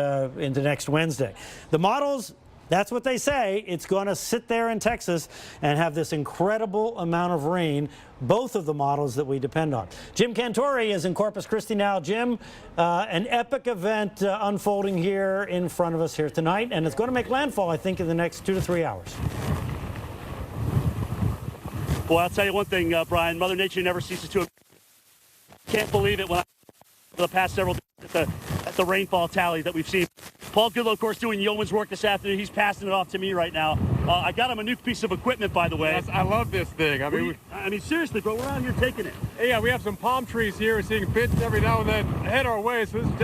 S1: Wednesday. The models, that's what they say. It's going to sit there in Texas and have this incredible amount of rain, both of the models that we depend on. Jim Cantori is in Corpus Christi now. Jim, an epic event unfolding here in front of us here tonight, and it's going to make landfall, I think, in the next 2 to 3 hours.
S4: Well, I'll tell you one thing, Brian. Mother Nature never ceases to. Can't believe it when the past several days at the rainfall tally that we've seen. Paul Goodlow, of course, doing yeoman's work this afternoon. He's passing it off to me right now. I got him a new piece of equipment, by the way.
S5: Yes, I love this thing.
S4: I mean, seriously, bro, we're out here taking it.
S5: Yeah, we have some palm trees here. We're seeing bits every now and then head our way, so this is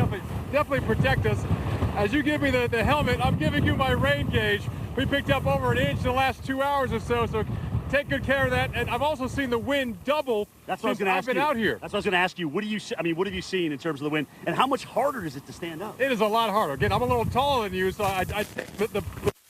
S5: definitely protect us. As you give me the helmet, I'm giving you my rain gauge. We picked up over an inch in the last 2 hours or so take good care of that. And I've also seen the wind double.
S4: That's what I was going to ask you.
S5: I've been out here.
S4: That's what I was going to ask you. What do you see? I mean, what have you seen in terms of the wind, and how much harder is it to stand up?
S5: It is a lot harder. Again, I'm a little taller than you, so I take the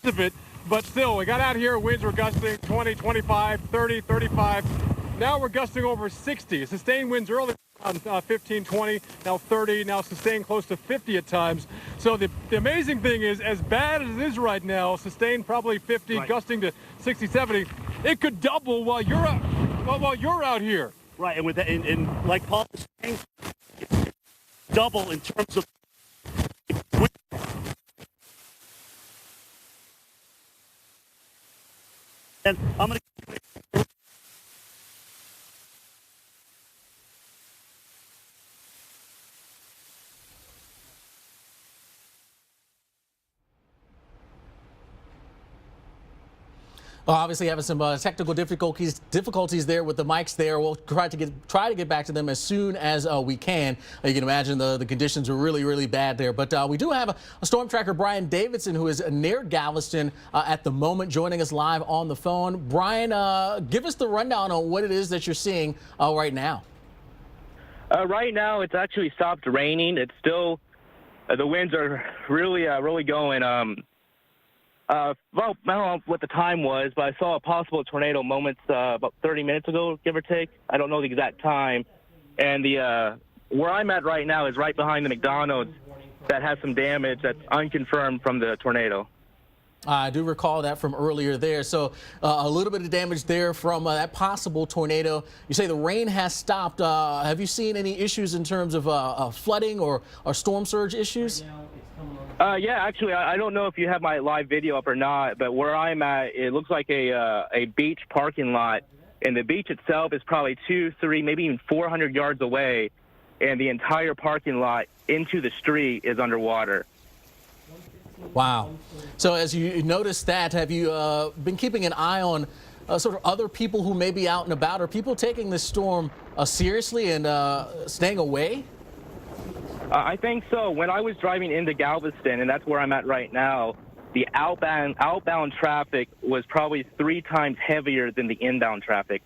S5: of it. But still, we got out here. Winds were gusting 20, 25, 30, 35. Now we're gusting over 60. Sustained winds early on 15, 20, now 30, now sustained close to 50 at times. So the amazing thing is, as bad as it is right now, sustained probably 50, right, gusting to 60, 70, it could double while you're out here.
S4: Right, and with that, and like Paul was saying, double in terms of. And I'm going to.
S3: Obviously having some technical difficulties there with the mics there. We'll try to get back to them as soon as we can. You can imagine the conditions are really, really bad there. But we do have a storm tracker, Brian Davidson, who is near Galveston at the moment, joining us live on the phone. Brian, give us the rundown on what it is that you're seeing right now.
S6: Right now, it's actually stopped raining. It's still, the winds are really going. Well, I don't know what the time was, but I saw a possible tornado moments about 30 minutes ago, give or take. I don't know the exact time. And the where I'm at right now is right behind the McDonald's that has some damage that's unconfirmed from the tornado.
S3: I do recall that from earlier there. So a little bit of damage there from that possible tornado. You say the rain has stopped. Have you seen any issues in terms of flooding or storm surge issues?
S6: Yeah, actually, I don't know if you have my live video up or not, but where I'm at, it looks like a beach parking lot, and the beach itself is probably 200, 300, maybe even 400 yards away, and the entire parking lot into the street is underwater.
S3: Wow. So as you notice that, have you been keeping an eye on sort of other people who may be out and about? Are people taking this storm seriously and staying away?
S6: I think so. When I was driving into Galveston, and that's where I'm at right now, the outbound traffic was probably 3 times heavier than the inbound traffic.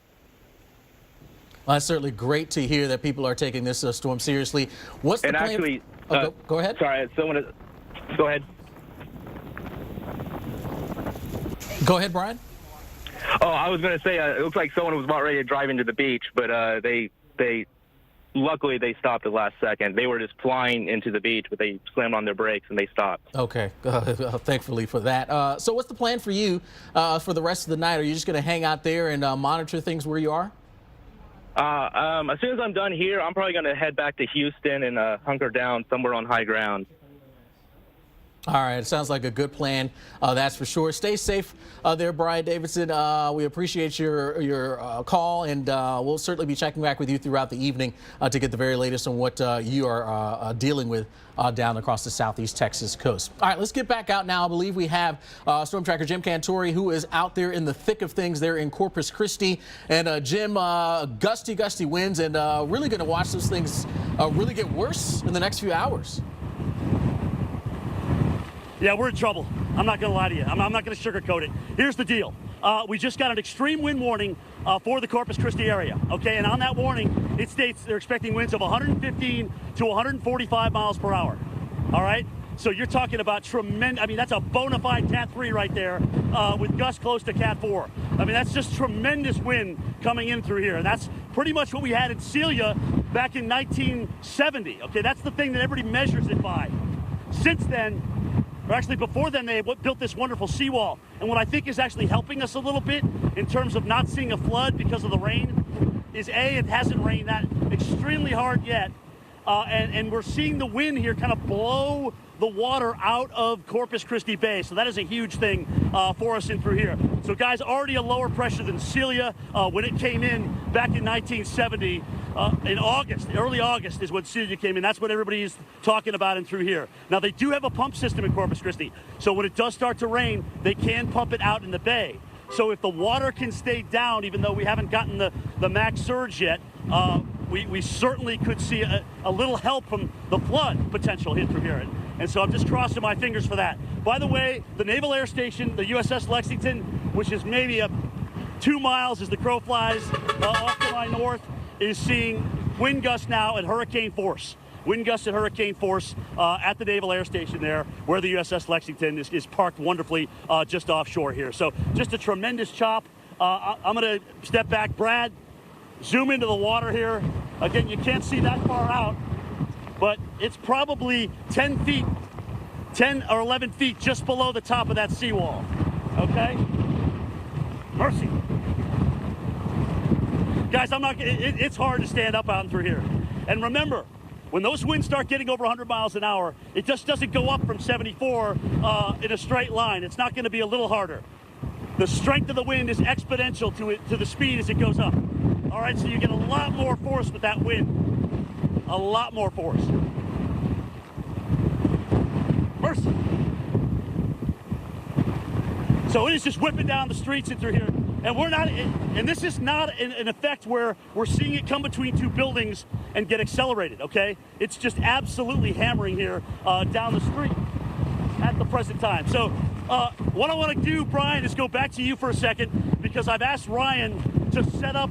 S3: Well, that's certainly great to hear that people are taking this storm seriously. What's the plan?
S6: Actually,
S3: go ahead.
S6: Sorry, go ahead.
S3: Go ahead, Brian.
S6: Oh, I was going to say, it looks like someone was about ready to drive into the beach, but luckily they stopped at the last second. They were just flying into the beach, but they slammed on their brakes and they stopped.
S3: Okay, thankfully for that. So what's the plan for you for the rest of the night? Are you just going to hang out there and monitor things where you are?
S6: As soon as I'm done here, I'm probably going to head back to Houston and hunker down somewhere on high ground.
S3: All right, it sounds like a good plan, that's for sure. Stay safe there, Brian Davidson. We appreciate your call, and we'll certainly be checking back with you throughout the evening to get the very latest on what you are dealing with down across the southeast Texas coast. All right, let's get back out now. I believe we have Storm Tracker Jim Cantori, who is out there in the thick of things there in Corpus Christi. And Jim, gusty winds, and really going to watch those things really get worse in the next few hours.
S4: Yeah, we're in trouble. I'm not going to lie to you. I'm not going to sugarcoat it. Here's the deal. We just got an extreme wind warning for the Corpus Christi area, okay? And on that warning, it states they're expecting winds of 115 to 145 miles per hour, all right? So you're talking about tremendous, I mean, that's a bona fide Cat 3 right there with gusts close to Cat 4. I mean, that's just tremendous wind coming in through here. And that's pretty much what we had in Celia back in 1970, okay? That's the thing that everybody measures it by. Since then, or actually before then, they built this wonderful seawall. And what I think is actually helping us a little bit in terms of not seeing a flood because of the rain is A, it hasn't rained that extremely hard yet. And we're seeing the wind here kind of blow the water out of Corpus Christi Bay. So that is a huge thing for us in through here. So guys, already a lower pressure than Celia when it came in back in 1970. In August, early August is when Celia came in. That's what everybody is talking about in through here. Now, they do have a pump system in Corpus Christi. So when it does start to rain, they can pump it out in the bay. So if the water can stay down, even though we haven't gotten the max surge yet, we certainly could see a little help from the flood potential hit through here. And so I'm just crossing my fingers for that. By the way, the Naval Air Station, the USS Lexington, which is maybe 2 miles as the crow flies off to my north, is seeing wind gusts now at hurricane force. Wind gusts at hurricane force at the Naval Air Station there, where the USS Lexington is parked wonderfully just offshore here. So just a tremendous chop. I'm going to step back. Brad, zoom into the water here. Again, you can't see that far out, but it's probably 10 feet, 10 or 11 feet just below the top of that seawall. Okay? Mercy. Guys, it's hard to stand up out and through here. And remember, when those winds start getting over 100 miles an hour, it just doesn't go up from 74 in a straight line. It's not going to be a little harder. The strength of the wind is exponential to the speed as it goes up. All right, so you get a lot more force with that wind. A lot more force. Mercy. So it is just whipping down the streets and through here. And we're not, and this is not an effect where we're seeing it come between 2 buildings and get accelerated, okay? It's just absolutely hammering here down the street at the present time. So what I want to do, Brian, is go back to you for a second, because I've asked Ryan to set up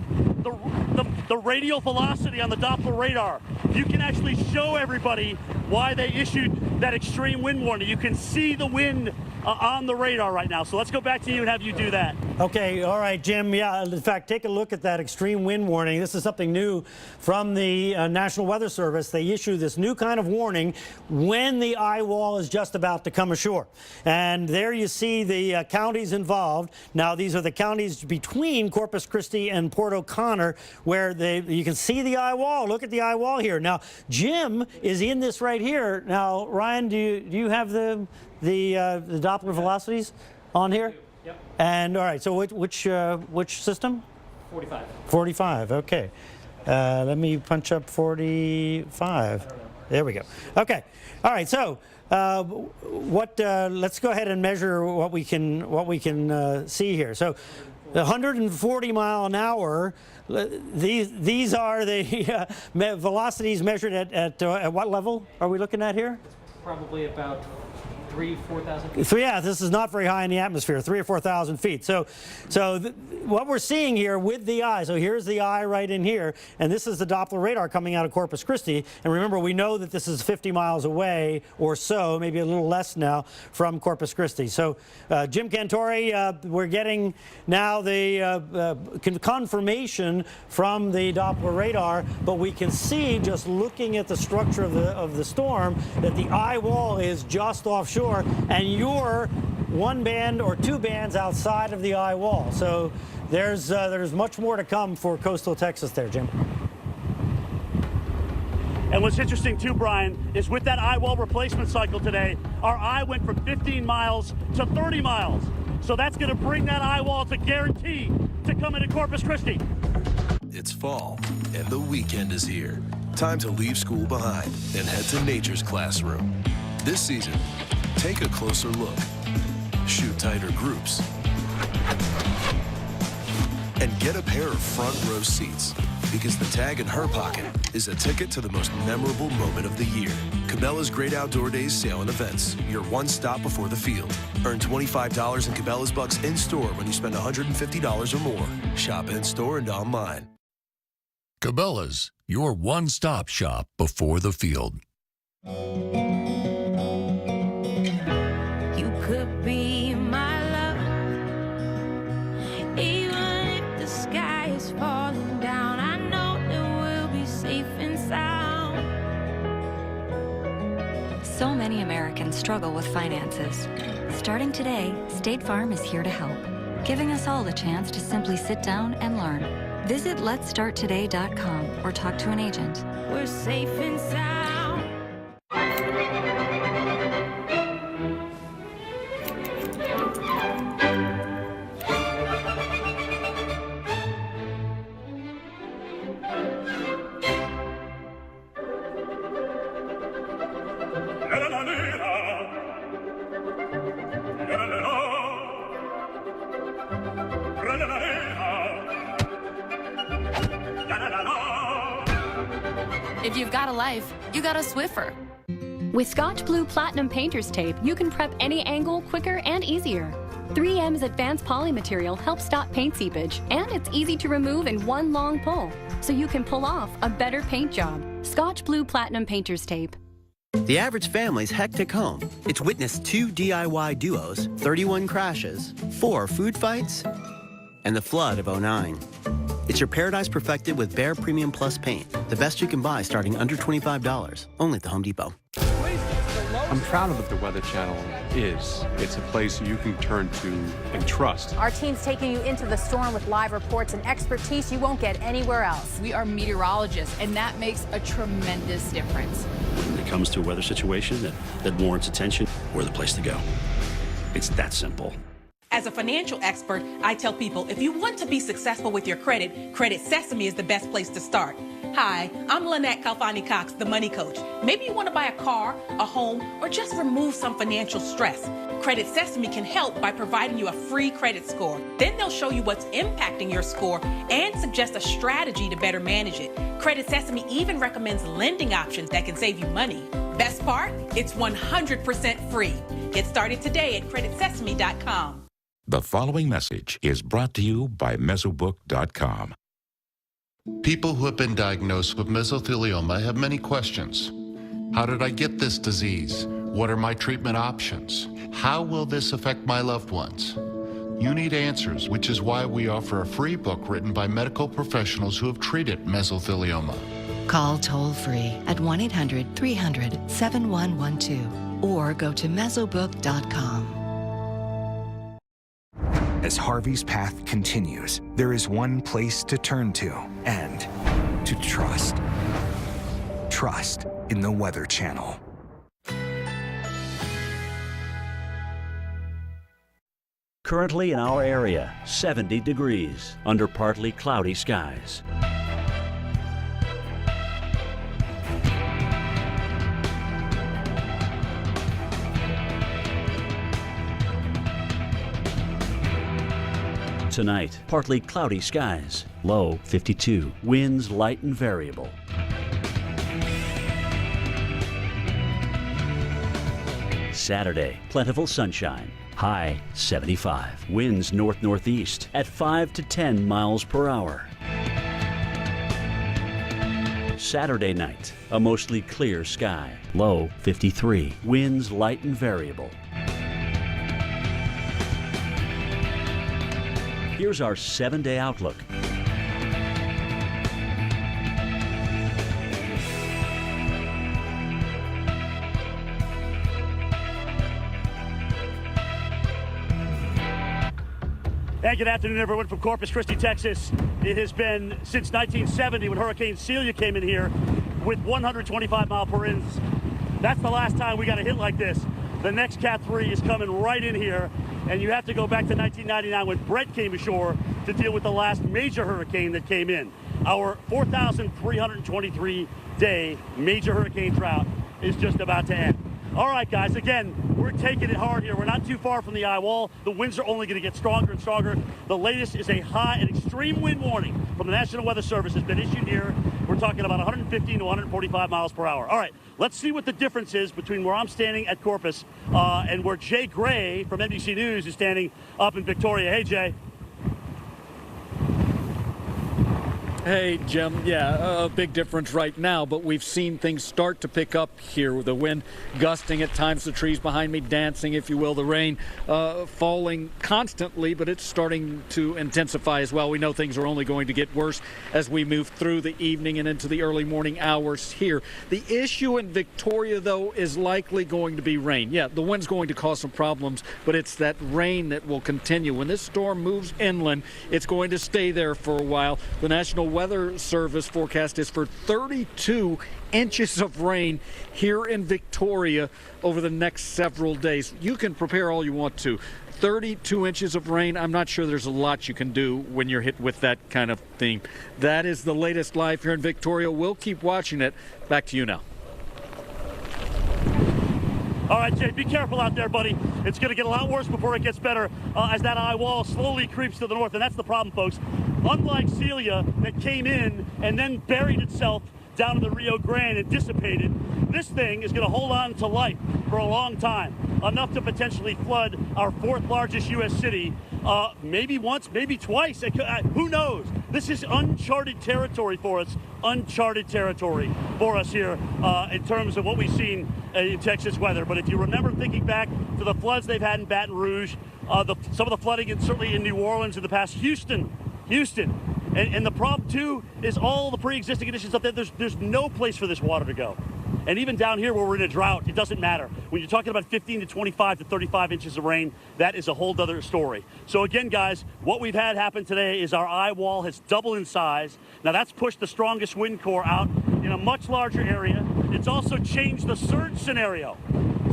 S4: the radial velocity on the Doppler radar. You can actually show everybody why they issued that extreme wind warning. You can see the wind on the radar right now. So let's go back to you and have you do that.
S1: Okay, all right, Jim. Yeah, in fact, take a look at that extreme wind warning. This is something new from the National Weather Service. They issue this new kind of warning when the eye wall is just about to come ashore. And there you see the counties involved. Now, these are the counties between Corpus Christi and Port O'Connor, where you can see the eye wall. Look at the eye wall here. Now, Jim is in this right here. Now, Ryan, do you have the Doppler velocities on here?
S7: Yep.
S1: And all right, so which system?
S7: 45.
S1: 45. Okay. Let me punch up 45. There we go. Okay. All right. So let's go ahead and measure what we can see here. So 140 mile an hour. These are the velocities measured at what level are we looking at here?
S7: Probably about 4,000 feet.
S1: So yeah, this is not very high in the atmosphere, 3,000 or 4,000 feet. So what we're seeing here with the eye, so here's the eye right in here, and this is the Doppler radar coming out of Corpus Christi. And remember, we know that this is 50 miles away or so, maybe a little less now, from Corpus Christi. So Jim Cantore, we're getting now the confirmation from the Doppler radar, but we can see, just looking at the structure of the storm, that the eye wall is just offshore, and you're one band or two bands outside of the eye wall. So there's much more to come for coastal Texas there, Jim.
S4: And what's interesting too, Brian, is with that eye wall replacement cycle today, our eye went from 15 miles to 30 miles. So that's going to bring that eye wall to guarantee to come into Corpus Christi.
S8: It's fall, and the weekend is here. Time to leave school behind and head to nature's classroom. This season, take a closer look, shoot tighter groups, and get a pair of front row seats, because the tag in her pocket is a ticket to the most memorable moment of the year. Cabela's Great Outdoor Days sale and events, your one stop before the field. Earn $25 in Cabela's Bucks in-store when you spend $150 or more. Shop in-store and online.
S10: Cabela's, your one-stop shop before the field.
S11: Could be my love, even if the sky is falling down. I know that we'll be safe and sound.
S19: So many Americans struggle with finances. Starting today, State Farm is here to help, giving us all the chance to simply sit down and learn. Visit letstarttoday.com or talk to an agent.
S11: We're safe and sound.
S12: If you've got a life, you got a Swiffer. With Scotch Blue Platinum Painter's Tape, you can prep any angle quicker and easier. 3M's advanced poly material helps stop paint seepage, and it's easy to remove in one long pull, so you can pull off a better paint job. Scotch Blue Platinum Painter's Tape.
S15: The average family's hectic home. It's witnessed 2 DIY duos, 31 crashes, 4 food fights, and the flood of '09. It's your paradise perfected with Behr Premium Plus paint. The best you can buy starting under $25, only at the Home Depot.
S21: I'm proud of what the Weather Channel is. It's a place you can turn to and trust.
S23: Our team's taking you into the storm with live reports and expertise you won't get anywhere else.
S24: We are meteorologists, and that makes a tremendous difference.
S27: When it comes to a weather situation that warrants attention, we're the place to go. It's that simple.
S28: As a financial expert, I tell people if you want to be successful with your credit, Credit Sesame is the best place to start. Hi, I'm Lynette Calfani-Cox, the money coach. Maybe you want to buy a car, a home, or just remove some financial stress. Credit Sesame can help by providing you a free credit score. Then they'll show you what's impacting your score and suggest a strategy to better manage it. Credit Sesame even recommends lending options that can save you money. Best part? It's 100% free. Get started today at creditsesame.com.
S26: The following message is brought to you by Mesobook.com.
S33: People who have been diagnosed with mesothelioma have many questions. How did I get this disease? What are my treatment options? How will this affect my loved ones? You need answers, which is why we offer a free book written by medical professionals who have treated mesothelioma.
S2: Call toll-free at 1-800-300-7112 or go to mesobook.com.
S35: As Harvey's path continues, there is one place to turn to and to trust. Trust in the Weather Channel.
S9: Currently in our area, 70 degrees under partly cloudy skies. Tonight, partly cloudy skies, low 52, winds light and variable. Saturday, plentiful sunshine, high 75, winds north-northeast at 5 to 10 miles per hour. Saturday night, a mostly clear sky, low 53, winds light and variable. Here's our 7-day outlook.
S4: Hey, good afternoon, everyone from Corpus Christi, Texas. It has been since 1970 when Hurricane Celia came in here with 125 mile per winds. That's the last time we got a hit like this. The next Cat 3 is coming right in here, and you have to go back to 1999 when Brett came ashore to deal with the last major hurricane that came in. Our 4,323-day major hurricane drought is just about to end. All right, guys, again, we're taking it hard here. We're not too far from the eye wall. The winds are only going to get stronger and stronger. The latest is an extreme wind warning from the National Weather Service has been issued here. We're talking about 115 to 145 miles per hour. All right, let's see what the difference is between where I'm standing at Corpus and where Jay Gray from NBC News is standing up in Victoria. Hey, Jay.
S13: Hey, Jim. Yeah, a big difference right now, but we've seen things start to pick up here with the wind gusting at times, the trees behind me dancing, if you will, the rain falling constantly, but it's starting to intensify as well. We know things are only going to get worse as we move through the evening and into the early morning hours here. The issue in Victoria, though, is likely going to be rain. Yeah, the wind's going to cause some problems, but it's that rain that will continue. When this storm moves inland, it's going to stay there for a while. The National Weather Service forecast is for 32 inches of rain here in Victoria over the next several days. You can prepare all you want to. 32 inches of rain, I'm not sure there's a lot you can do when you're hit with that kind of thing. That is the latest live here in Victoria. We'll keep watching it. Back to you now.
S4: All right, Jay, be careful out there, buddy. It's going to get a lot worse before it gets better as that eye wall slowly creeps to the north, and that's the problem, folks. Unlike Celia that came in and then buried itself down in the Rio Grande and dissipated, this thing is going to hold on to life for a long time, enough to potentially flood our fourth largest U.S. city, maybe once, maybe twice. Who knows? This is uncharted territory for us, here in terms of what we've seen in Texas weather. But if you remember thinking back to the floods they've had in Baton Rouge, some of the flooding certainly in New Orleans in the past, Houston. And the problem, too, is all the pre-existing conditions up there. There's no place for this water to go. And even down here where we're in a drought, it doesn't matter. When you're talking about 15 to 25 to 35 inches of rain, that is a whole other story. So again, guys, what we've had happen today is our eye wall has doubled in size. Now that's pushed the strongest wind core out in a much larger area. It's also changed the surge scenario.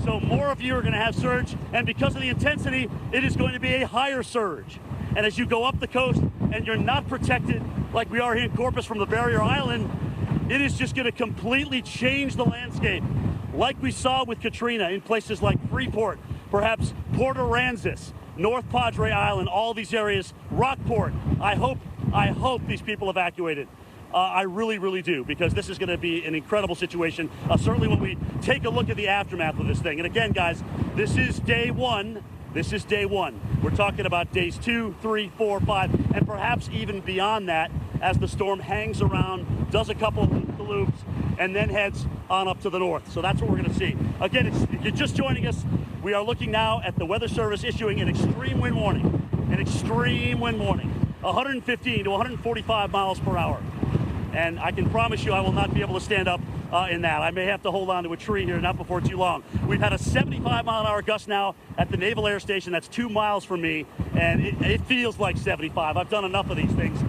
S4: So more of you are going to have surge, and because of the intensity, it is going to be a higher surge. And as you go up the coast and you're not protected like we are here in Corpus from the barrier island, it is just going to completely change the landscape, like we saw with Katrina in places like Freeport, perhaps Port Aransas, North Padre Island, all these areas, Rockport. I hope these people evacuated. I really, really do, because this is going to be an incredible situation, certainly when we take a look at the aftermath of this thing. And again, guys, this is day one. This is day one. We're talking about days 2, 3, 4, 5, and perhaps even beyond that as the storm hangs around, does a couple of loops, and then heads on up to the north. So that's what we're going to see. Again, if you're just joining us, we are looking now at the Weather Service issuing an extreme wind warning. An extreme wind warning. 115 to 145 miles per hour. And I can promise you I will not be able to stand up in that. I may have to hold on to a tree here, not before too long. We've had a 75-mile-an-hour gust now at the Naval Air Station. That's 2 miles from me, and it feels like 75. I've done enough of these things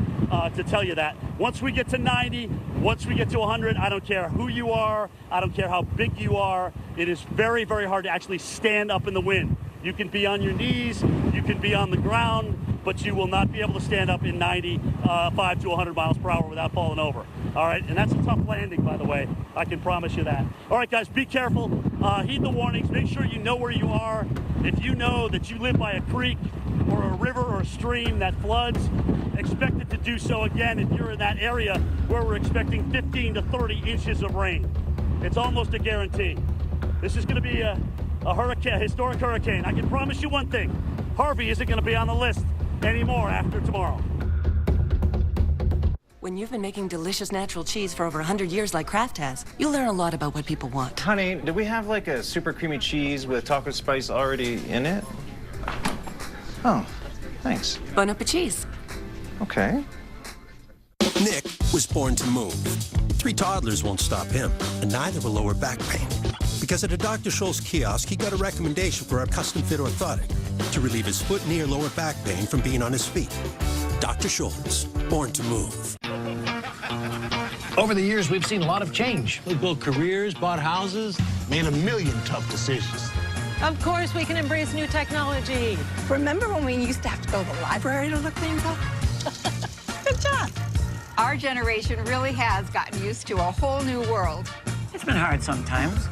S4: to tell you that. Once we get to 90, once we get to 100, I don't care who you are. I don't care how big you are. It is very, very hard to actually stand up in the wind. You can be on your knees, you can be on the ground, but you will not be able to stand up in 95 to 100 miles per hour without falling over. All right, and that's a tough landing, by the way. I can promise you that. All right, guys, be careful. Heed the warnings. Make sure you know where you are. If you know that you live by a creek or a river or a stream that floods, expect it to do so again if you're in that area where we're expecting 15 to 30 inches of rain. It's almost a guarantee. This is going to be a hurricane, a historic hurricane. I can promise you one thing. Harvey isn't going to be on the list anymore after tomorrow.
S3: When you've been making delicious natural cheese for over 100 years like Kraft has, you'll learn a lot about what people want.
S5: Honey, do we have like a super creamy cheese with taco spice already in it? Oh, thanks.
S3: Bon appetit cheese.
S5: Okay.
S6: Nick was born to move. 3 toddlers won't stop him, and neither will lower back pain. Because at a Dr. Scholl's kiosk, he got a recommendation for our custom-fit orthotic to relieve his foot, knee, or lower back pain from being on his feet. Dr. Scholl's, born to move.
S14: Over the years, we've seen a lot of change. We've built careers, bought houses, made a million tough decisions.
S16: Of course, we can embrace new technology.
S17: Remember when we used to have to go to the library to look things up? Good job.
S18: Our generation really has gotten used to a whole new world.
S20: It's been hard sometimes,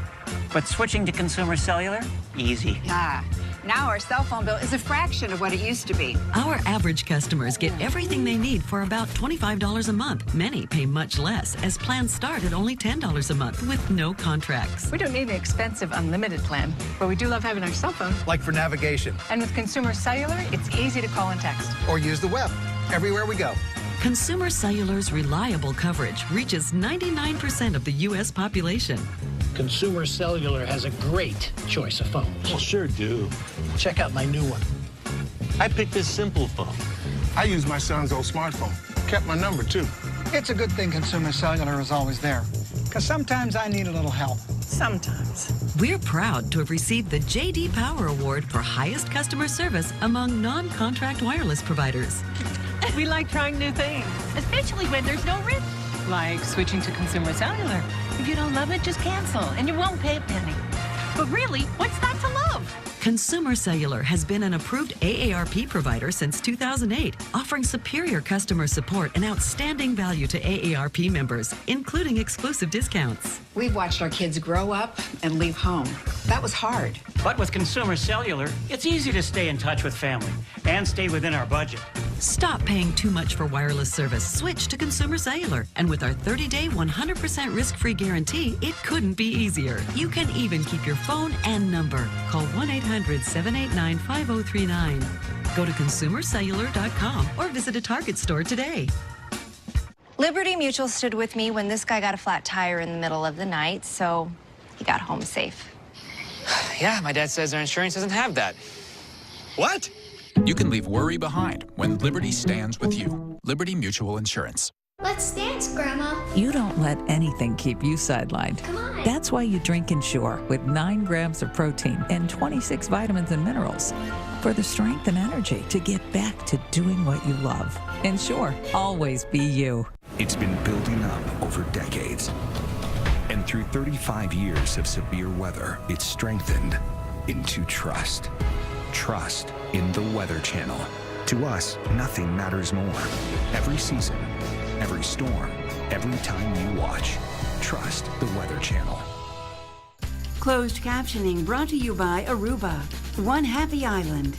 S20: but switching to consumer cellular, easy.
S18: Ah, now our cell phone bill is a fraction of what it used to be.
S2: Our average customers get everything they need for about $25 a month. Many pay much less, as plans start at only $10 a month with no contracts.
S16: We don't need an expensive unlimited plan, but we do love having our cell phone.
S14: Like for navigation.
S16: And with Consumer Cellular, it's easy to call and text.
S14: Or use the web, everywhere we go.
S2: Consumer Cellular's reliable coverage reaches 99% of the U.S. population.
S14: Consumer Cellular has a great choice of phones.
S22: Well, sure do.
S14: Check out my new one.
S22: I picked this simple phone.
S25: I use my son's old smartphone. Kept my number, too.
S29: It's a good thing Consumer Cellular is always there, because sometimes I need a little help. Sometimes.
S2: We're proud to have received the J.D. Power Award for highest customer service among non-contract wireless providers.
S16: We like trying new things, especially when there's no risk. Like switching to Consumer Cellular. If you don't love it, just cancel, and you won't pay a penny. But really, what's not to love?
S2: Consumer Cellular has been an approved AARP provider since 2008, offering superior customer support and outstanding value to AARP members, including exclusive discounts.
S18: We've watched our kids grow up and leave home. That was hard.
S20: But with Consumer Cellular, it's easy to stay in touch with family and stay within our budget.
S2: Stop paying too much for wireless service. Switch to Consumer Cellular. And with our 30-day, 100% risk-free guarantee, it couldn't be easier. You can even keep your phone and number. Call 1-800-789-5039. Go to consumercellular.com or visit a Target store today.
S30: Liberty Mutual stood with me when this guy got a flat tire in the middle of the night, so he got home safe.
S31: Yeah, my dad says our insurance doesn't have that. What?
S33: You can leave worry behind when Liberty stands with you. Liberty Mutual Insurance.
S32: Let's dance, Grandma.
S35: You don't let anything keep you sidelined.
S32: Come on.
S35: That's why you drink Ensure with 9 grams of protein and 26 vitamins and minerals for the strength and energy to get back to doing what you love. Ensure, always be you.
S34: It's been building up over decades. And through 35 years of severe weather, it's strengthened into trust. Trust in the Weather Channel. To us, nothing matters more. Every season, every storm, every time you watch, trust the Weather Channel.
S36: Closed captioning brought to you by Aruba, One Happy Island.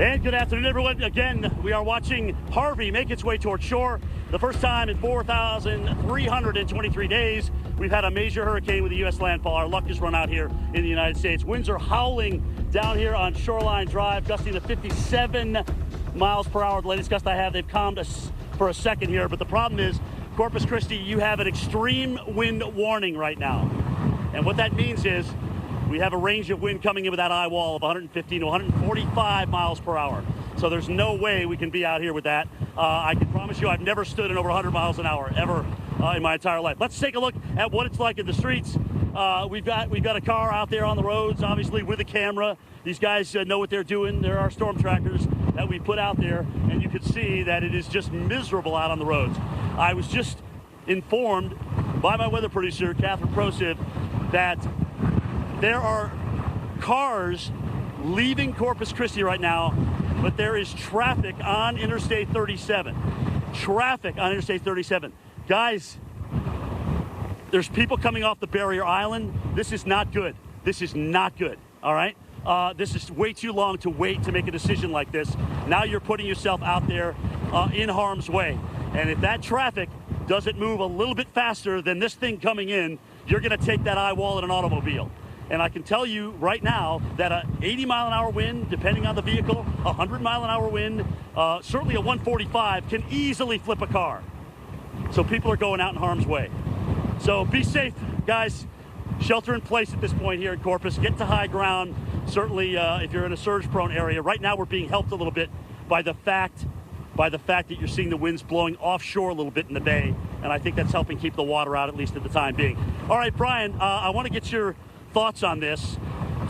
S4: And good afternoon, everyone. Again, we are watching Harvey make its way toward shore. the first time in 4,323 days we've had a major hurricane with a U.S. landfall. Our luck has run out here in the United States. Winds are howling down here on Shoreline Drive, gusting to 57 miles per hour. The latest gust I have, they've calmed us for a second here, but the problem is, Corpus Christi, you have an extreme wind warning right now. And what that means is we have a range of wind coming in with that eye wall of 115 to 145 miles per hour. So there's no way we can be out here with that. I can promise you I've never stood in over 100 miles an hour ever in my entire life. Let's take a look at what it's like in the streets. We've got a car out there on the roads, obviously with a camera. These guys know what they're doing. There are storm trackers that we put out there, and you can see that it is just miserable out on the roads. I was just informed by my weather producer, Catherine Prosiv, that there are cars leaving Corpus Christi right now, but there is traffic on Interstate 37. Traffic on Interstate 37. Guys, there's people coming off the barrier island. This is not good. This is not good, all right? This is way too long to wait to make a decision like this. Now you're putting yourself out there in harm's way. And if that traffic doesn't move a little bit faster than this thing coming in, you're going to take that eye wall in an automobile. And I can tell you right now that a 80-mile-an-hour wind, depending on the vehicle, a 100-mile-an-hour wind, certainly a 145 can easily flip a car. So people are going out in harm's way. So be safe, guys. Shelter in place at this point here in Corpus. Get to high ground. Certainly, if you're in a surge-prone area. Right now, we're being helped a little bit by the fact that you're seeing the winds blowing offshore a little bit in the bay, and I think that's helping keep the water out, at least at the time being. All right, Brian, I want to get your thoughts on this.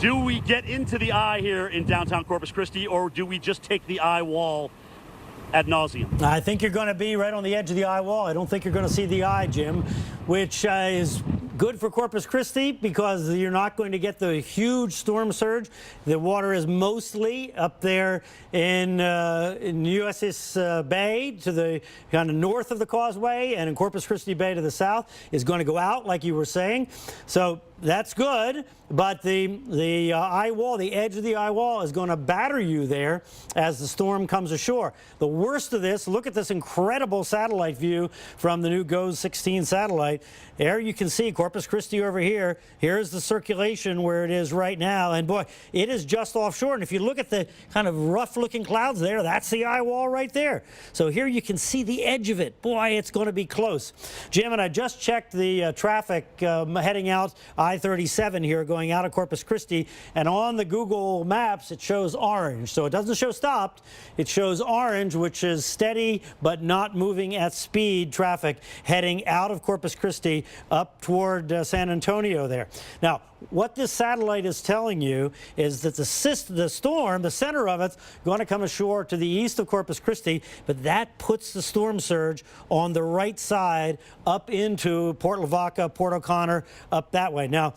S4: Do we get into the eye here in downtown Corpus Christi, or do we just take the eye wall ad nauseum?
S1: I think you're going to be right on the edge of the eye wall. I don't think you're going to see the eye, Jim, which is good for Corpus Christi because you're not going to get the huge storm surge. The water is mostly up there in USS Bay to the kind of north of the causeway, and in Corpus Christi Bay to the south is going to go out, like you were saying. So that's good, but the eye wall, the edge of the eye wall, is going to batter you there as the storm comes ashore. The worst of this, look at this incredible satellite view from the new GOES 16 satellite. There you can see Corpus Christi over here. Here's the circulation where it is right now, and boy, it is just offshore. And if you look at the kind of rough-looking clouds there, that's the eye wall right there. So here you can see the edge of it. Boy, it's going to be close. Jim, and I just checked the traffic heading out I-37 here, going out of Corpus Christi, and on the Google Maps it shows orange. So it doesn't show stopped, it shows orange, which is steady but not moving at speed traffic heading out of Corpus Christi up toward San Antonio there. Now, what this satellite is telling you is that the storm, the center of it's going to come ashore to the east of Corpus Christi, but that puts the storm surge on the right side up into Port Lavaca, Port O'Connor, up that way. Now,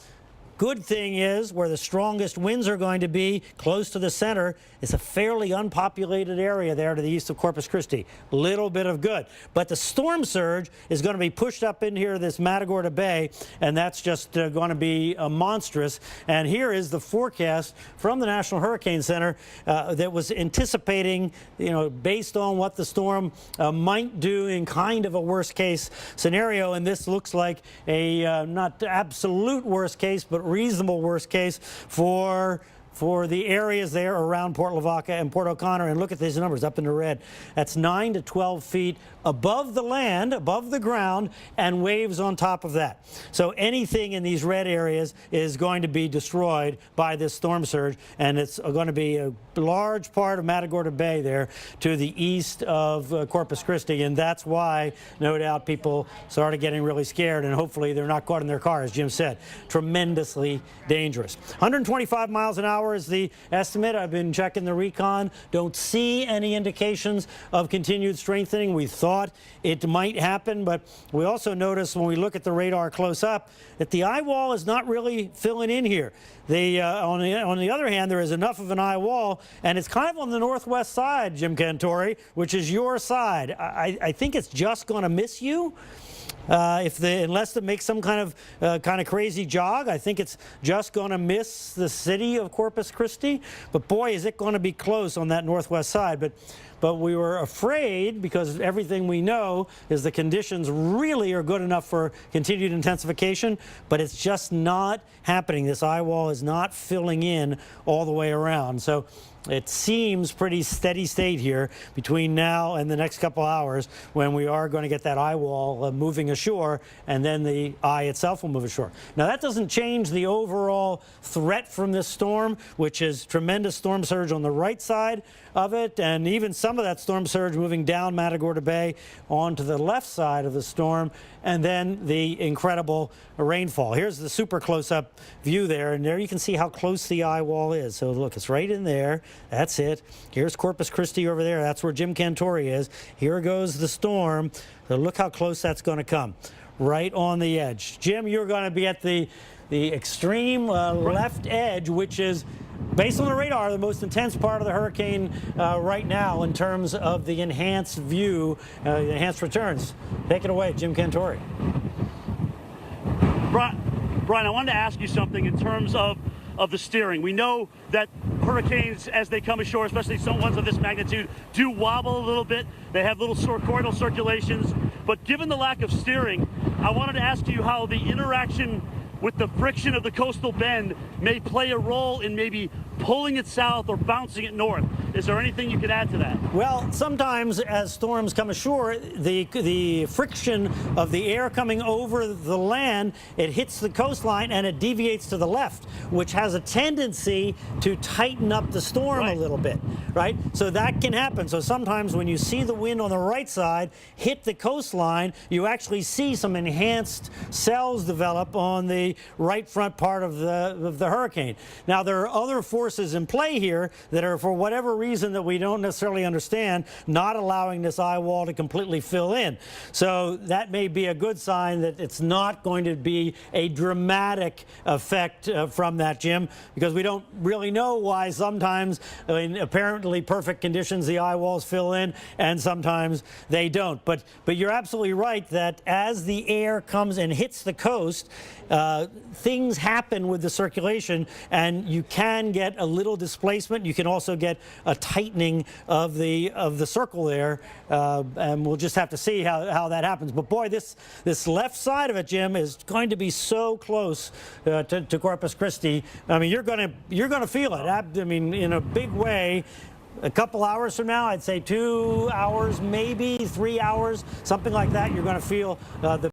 S1: good thing is where the strongest winds are going to be, close to the center, is a fairly unpopulated area there to the east of Corpus Christi. Little bit of good. But the storm surge is going to be pushed up in here, this Matagorda Bay, and that's just going to be monstrous. And here is the forecast from the National Hurricane Center that was anticipating, based on what the storm might do in kind of a worst case scenario. And this looks like a not absolute worst case, but reasonable worst case for the areas there around Port Lavaca and Port O'Connor. And look at these numbers up in the red. That's 9 to 12 feet above the land, above the ground, and waves on top of that. So anything in these red areas is going to be destroyed by this storm surge, and it's going to be a large part of Matagorda Bay there to the east of Corpus Christi, and that's why, no doubt, people started getting really scared, and hopefully they're not caught in their car, as Jim said. Tremendously dangerous. 125 miles an hour is the estimate. I've been checking the recon. Don't see any indications of continued strengthening. We thought it might happen, but we also notice when we look at the radar close up that the eye wall is not really filling in here. On the other hand, there is enough of an eye wall, and it's kind of on the northwest side, Jim Cantori, which is your side. I think it's just going to miss you. Unless it makes some kind of crazy jog, I think it's just going to miss the city of Corpus Christi. But boy, is it going to be close on that northwest side. But but we were afraid because everything we know is the conditions really are good enough for continued intensification, but it's just not happening. This eye wall is not filling in all the way around. So it seems pretty steady state here between now and the next couple hours when we are going to get that eye wall moving ashore, and then the eye itself will move ashore. Now, that doesn't change the overall threat from this storm, which is tremendous storm surge on the right side of it, and even some of that storm surge moving down Matagorda Bay onto the left side of the storm, and then the incredible rainfall. Here's the super close-up view there, and there you can see how close the eye wall is. So look, it's right in there. That's it. Here's Corpus Christi over there. That's where Jim Cantori is. Here goes the storm. So look how close that's going to come. Right on the edge. Jim, you're going to be at the extreme left edge, which is, based on the radar, the most intense part of the hurricane right now in terms of the enhanced view, enhanced returns. Take it away, Jim Cantori.
S4: Brian, I wanted to ask you something in terms of the steering. We know that hurricanes, as they come ashore, especially some ones of this magnitude, do wobble a little bit. They have little choroidal circulations. But given the lack of steering, I wanted to ask you how the interaction with the friction of the coastal bend may play a role in maybe pulling it south or bouncing it north. Is there anything you could add to that?
S1: Well, sometimes as storms come ashore, the friction of the air coming over the land, it hits the coastline and it deviates to the left, which has a tendency to tighten up the storm a little bit, right? So that can happen. So sometimes when you see the wind on the right side hit the coastline, you actually see some enhanced cells develop on the right front part of the hurricane. Now, there are other forces in play here that are, for whatever reason that we don't necessarily understand, not allowing this eye wall to completely fill in. So that may be a good sign that it's not going to be a dramatic effect from that, Jim, because we don't really know why sometimes in apparently perfect conditions the eye walls fill in and sometimes they don't. But you're absolutely right that as the air comes and hits the coast, things happen with the circulation, and you can get a little displacement. You can also get a tightening of the circle there, and we'll just have to see how that happens. But boy, this left side of it, Jim, is going to be so close to Corpus Christi. I mean, you're gonna feel it. I mean, in a big way. A couple hours from now, I'd say 2 hours, maybe 3 hours, something like that. You're going to feel the